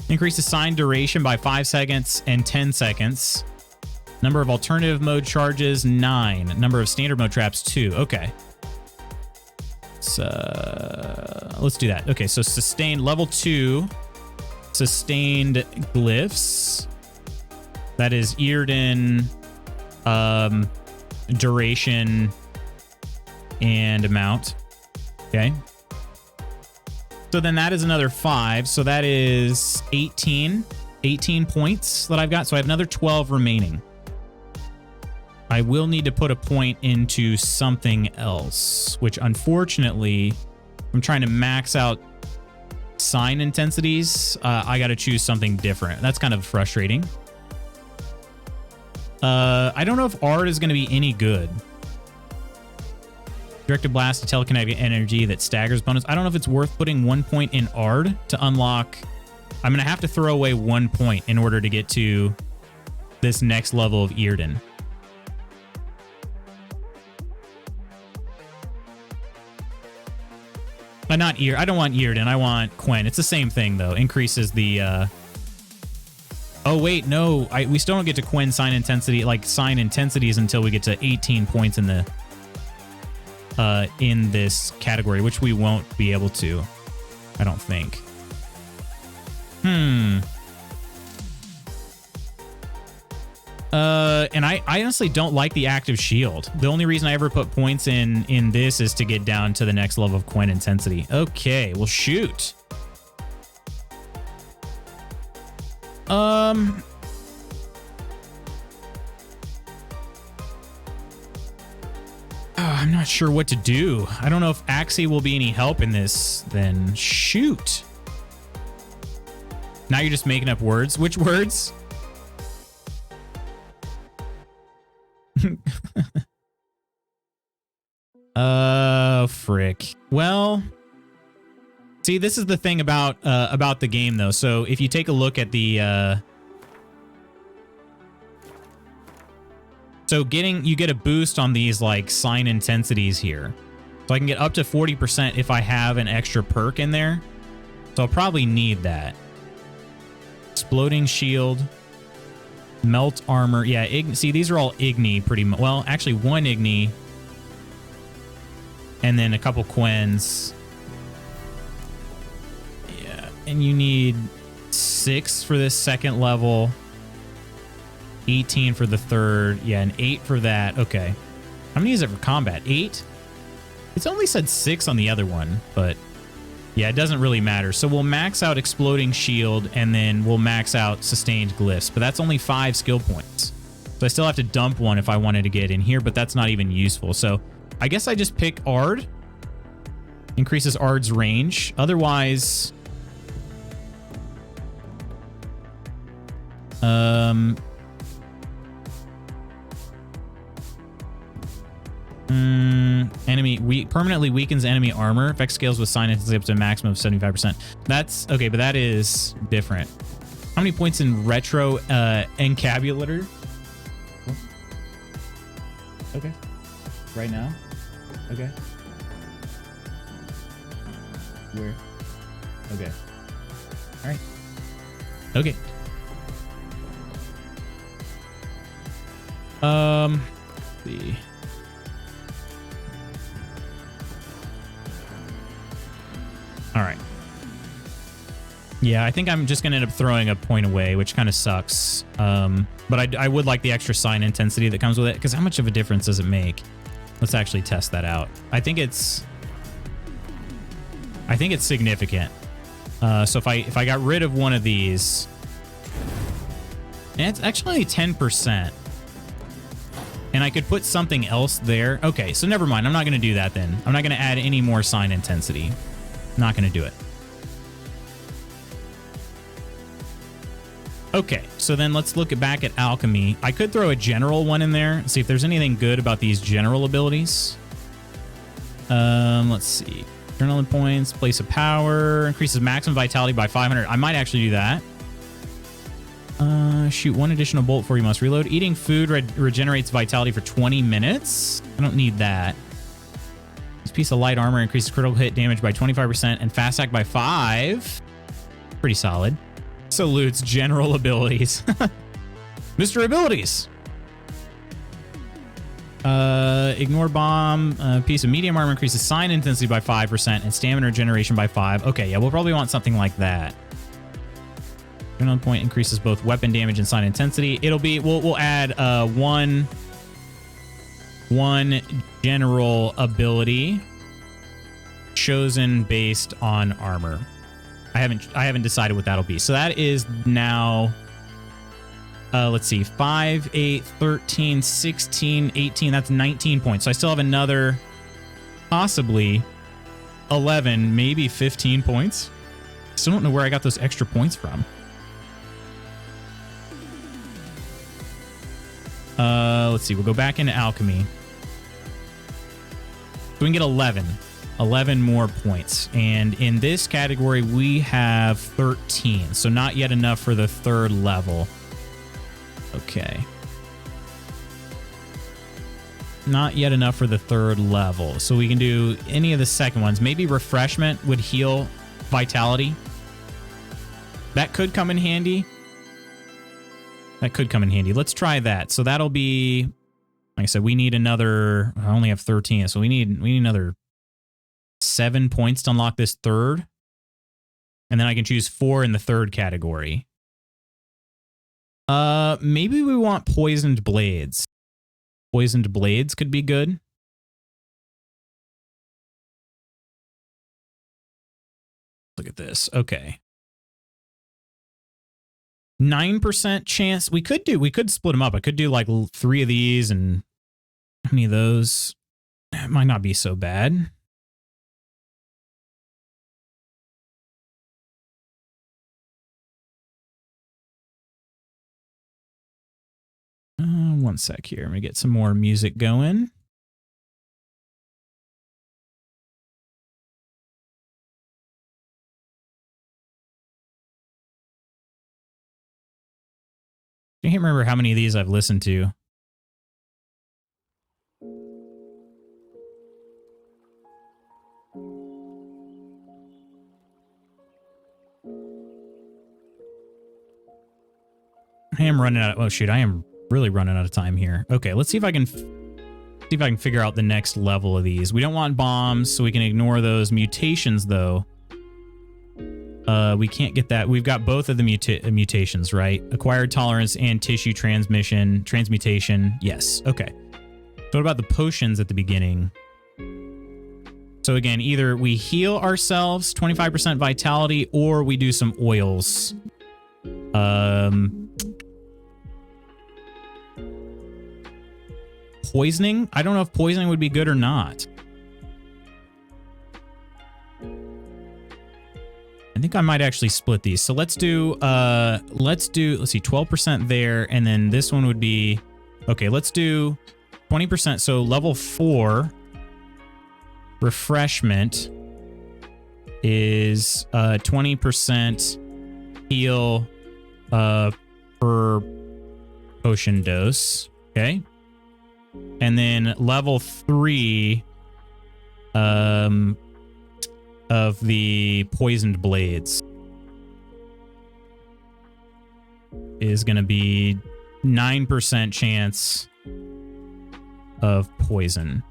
Increase the sign duration by 5 seconds and 10 seconds. Number of alternative mode charges, 9. Number of standard mode traps, 2. Okay. Let's do that. Okay, so sustained level 2. Sustained glyphs. That is Yrden, duration, and amount. Okay. So then that is another 5. So that is 18 points that I've got. So I have another 12 remaining. I will need to put a point into something else, which unfortunately, I'm trying to max out sign intensities. I got to choose something different. That's kind of frustrating. I don't know if art is going to be any good. Directed blast to telekinetic energy that staggers opponents. I don't know if it's worth putting 1 point in Ard to unlock. I'm going to have to throw away 1 point in order to get to this next level of Yrden. Not I don't want Earden. I want Quen. It's the same thing though. Increases the. Oh wait, no. We still don't get to Quen sign intensity, like sign intensities, until we get to 18 points in the. In this category, which we won't be able to. I don't think. And I honestly don't like the active shield. The only reason I ever put points in this is to get down to the next level of Quen intensity. Okay, well shoot. I'm not sure what to do. I don't know if Axii will be any help in this, then shoot. Now you're just making up words. Which words? Frick. Well, see, this is the thing about the game though. So if you take a look at the so you get a boost on these like sign intensities here. So I can get up to 40% if I have an extra perk in there. So I'll probably need that. Exploding shield. Melt armor. Yeah, see, these are all Igni pretty much. Well, actually one Igni. And then a couple Quens. Yeah, and you need 6 for this second level. 18 for the third. Yeah, and 8 for that. Okay. How many is it for combat? 8? It's only said 6 on the other one, but yeah, it doesn't really matter. So we'll max out Exploding Shield, and then we'll max out Sustained Glyphs, but that's only 5 skill points. So I still have to dump one if I wanted to get in here, but that's not even useful. So I guess I just pick Ard. Increases Ard's range. Otherwise... enemy permanently weakens enemy armor. Effect scales with sign intensity up to a maximum of 75%. That's okay, but that is different. How many points in retro encabulator? Okay. Right now? Okay. Where? Okay. All right. Okay. Let's see. All right. Yeah, I think I'm just going to end up throwing a point away, which kind of sucks. But I would like the extra sign intensity that comes with it, because how much of a difference does it make? Let's actually test that out. I think it's significant. So if I got rid of one of these, and it's actually only 10%. And I could put something else there. Okay, so never mind. I'm not going to do that then. I'm not going to add any more sign intensity. Not going to do it. Okay, so then let's look back at alchemy. I could throw a general one in there and see if there's anything good about these general abilities. Let's see. Adrenaline points, place of power, increases maximum vitality by 500. I might actually do that. Shoot 1 additional bolt before you must reload. Eating food regenerates vitality for 20 minutes. I don't need that. This piece of light armor increases critical hit damage by 25% and fast attack by 5. Pretty solid. Salutes general abilities. Mr. Abilities. Ignore bomb. Piece of medium armor increases sign intensity by 5% and stamina regeneration by 5. Okay, yeah, we'll probably want something like that. Adrenaline point increases both weapon damage and sign intensity. It'll be we'll add one general ability chosen based on armor. I haven't decided what that'll be. So that is now let's see, 5, 8, 13, 16, 18. That's 19 points. So I still have another possibly 11, maybe 15 points. Still don't know where I got those extra points from. Let's see. We'll go back into alchemy. So we can get 11 more points. And in this category, we have 13. So not yet enough for the third level. Okay. Not yet enough for the third level. So we can do any of the second ones. Maybe refreshment would heal vitality. That could come in handy. That could come in handy. Let's try that. So that'll be, like I said, we need another, I only have 13, so we need another 7 points to unlock this third. And then I can choose 4 in the third category. Maybe we want poisoned blades. Poisoned blades could be good. Look at this. Okay. 9% chance. We could split them up. I could do like 3 of these and how many of those? It might not be so bad. One sec here. I'm going to get some more music going. I can't remember how many of these I've listened to. I am running out of, oh shoot, I am really running out of time here. Okay, let's see if I can figure out the next level of these. We don't want bombs, so we can ignore those. Mutations though. We can't get that. We've got both of the mutations, right? Acquired tolerance and tissue transmutation. Yes. Okay. So what about the potions at the beginning? So again, either we heal ourselves, 25% vitality, or we do some oils. Poisoning? I don't know if poisoning would be good or not. I think I might actually split these. So let's see, 12% there, and then this one would be, okay, let's do 20%. So level 4 refreshment is 20% heal per potion dose. Okay. And then level 3 of the poisoned blades is going to be 9% chance of poison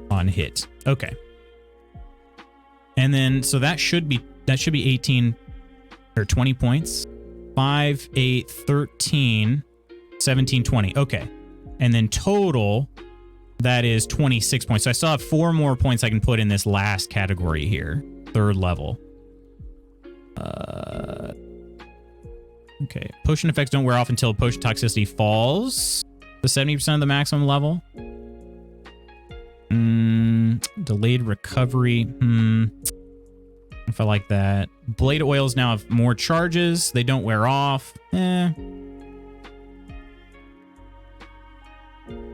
on hit. Okay. And then so that should be 18 or 20 points. 5, 8, 13, 17, 20. Okay. And then total, that is 26 points. So I still have 4 more points I can put in this last category here. Third level. Okay. Potion effects don't wear off until potion toxicity falls to 70% of the maximum level. Delayed recovery. If I like that. Blade oils now have more charges. They don't wear off.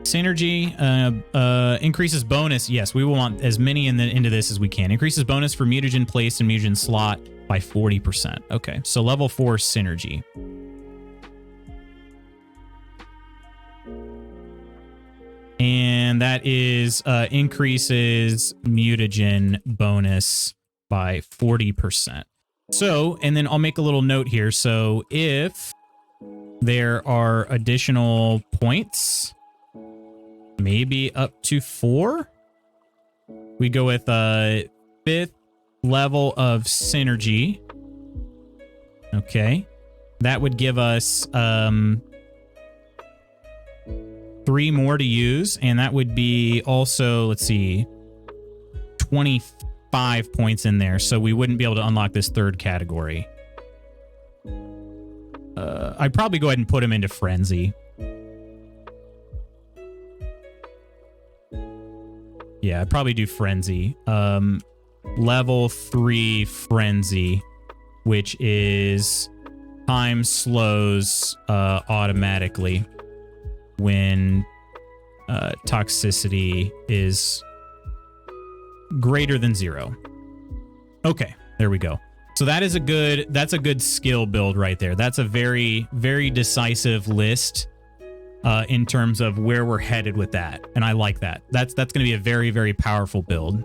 Synergy increases bonus. Yes, we will want as many into this as we can. Increases bonus for mutagen placed in mutagen slot by 40%. Okay, so level 4 synergy. And that is increases mutagen bonus by 40%. So, and then I'll make a little note here. So if there are additional points, maybe up to 4, we go with 5th level of synergy. Okay. That would give us 3 more to use, and that would be also, let's see, 25 points in there, so we wouldn't be able to unlock this third category. I'd probably go ahead and put him into Frenzy. Yeah, I'd probably do Frenzy. Level 3 Frenzy, which is time slows automatically when toxicity is greater than 0. Okay, there we go. So that's a good skill build right there. That's a very, very decisive list in terms of where we're headed with that. And I like that. That's going to be a very, very powerful build.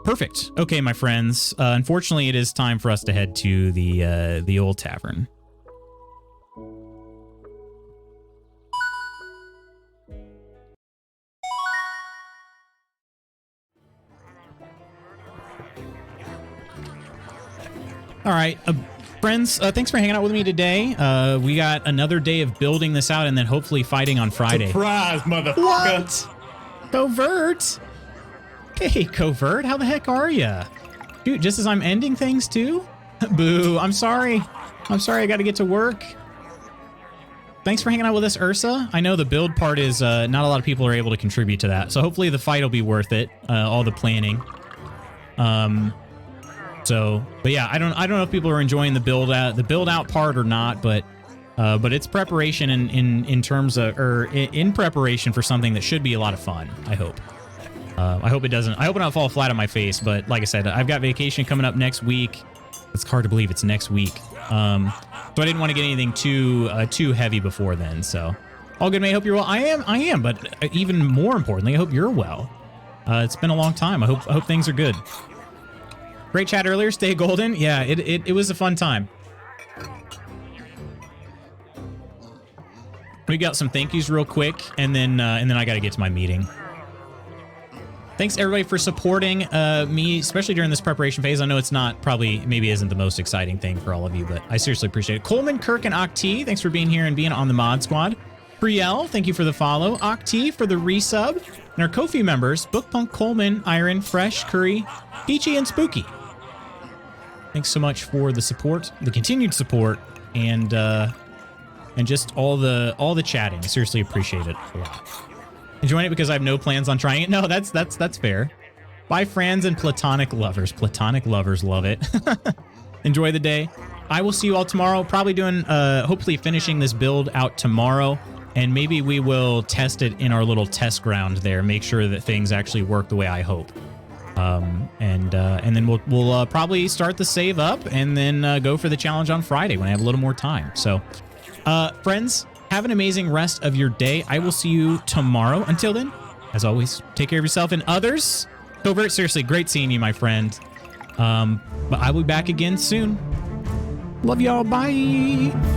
Perfect. Okay, my friends. Unfortunately, it is time for us to head to the old tavern. All right, friends, thanks for hanging out with me today. We got another day of building this out and then hopefully fighting on Friday. Surprise, motherfucker. What? Covert? Hey, Covert, how the heck are ya? Dude, just as I'm ending things too? Boo, I'm sorry. I'm sorry, I gotta get to work. Thanks for hanging out with us, Ursa. I know the build part is, not a lot of people are able to contribute to that, so hopefully the fight will be worth it, all the planning. But yeah, I don't know if people are enjoying the build out part or not, but it's preparation in terms of, or in preparation for something that should be a lot of fun, I hope. I hope it don't fall flat on my face, but like I said, I've got vacation coming up next week. It's hard to believe it's next week. So I didn't want to get anything too heavy before then, so. All good, mate. I hope you're well. I am, but even more importantly, I hope you're well. It's been a long time. I hope things are good. Great chat earlier. Stay golden. Yeah, it was a fun time. We got some thank yous real quick, and then I got to get to my meeting. Thanks everybody for supporting me, especially during this preparation phase. I know it's not maybe isn't the most exciting thing for all of you, but I seriously appreciate it. Coleman, Kirk, and Octi, thanks for being here and being on the mod squad. Brielle, thank you for the follow. Octi for the resub. And our Ko-fi members, Bookpunk, Coleman, Iron, Fresh, Curry, Peachy, and Spooky. Thanks so much for the support, the continued support, and just all the chatting. I seriously appreciate it a lot. Enjoying it because I have no plans on trying it. No, that's fair. Bye, friends and platonic lovers. Platonic lovers love it. Enjoy the day. I will see you all tomorrow. Probably doing, hopefully finishing this build out tomorrow, and maybe we will test it in our little test ground there. Make sure that things actually work the way I hope. And then we'll probably start the save up and then go for the challenge on Friday when I have a little more time. So, friends, have an amazing rest of your day. I will see you tomorrow. Until then, as always, take care of yourself and others. Covert, seriously, great seeing you, my friend. But I will be back again soon. Love y'all. Bye.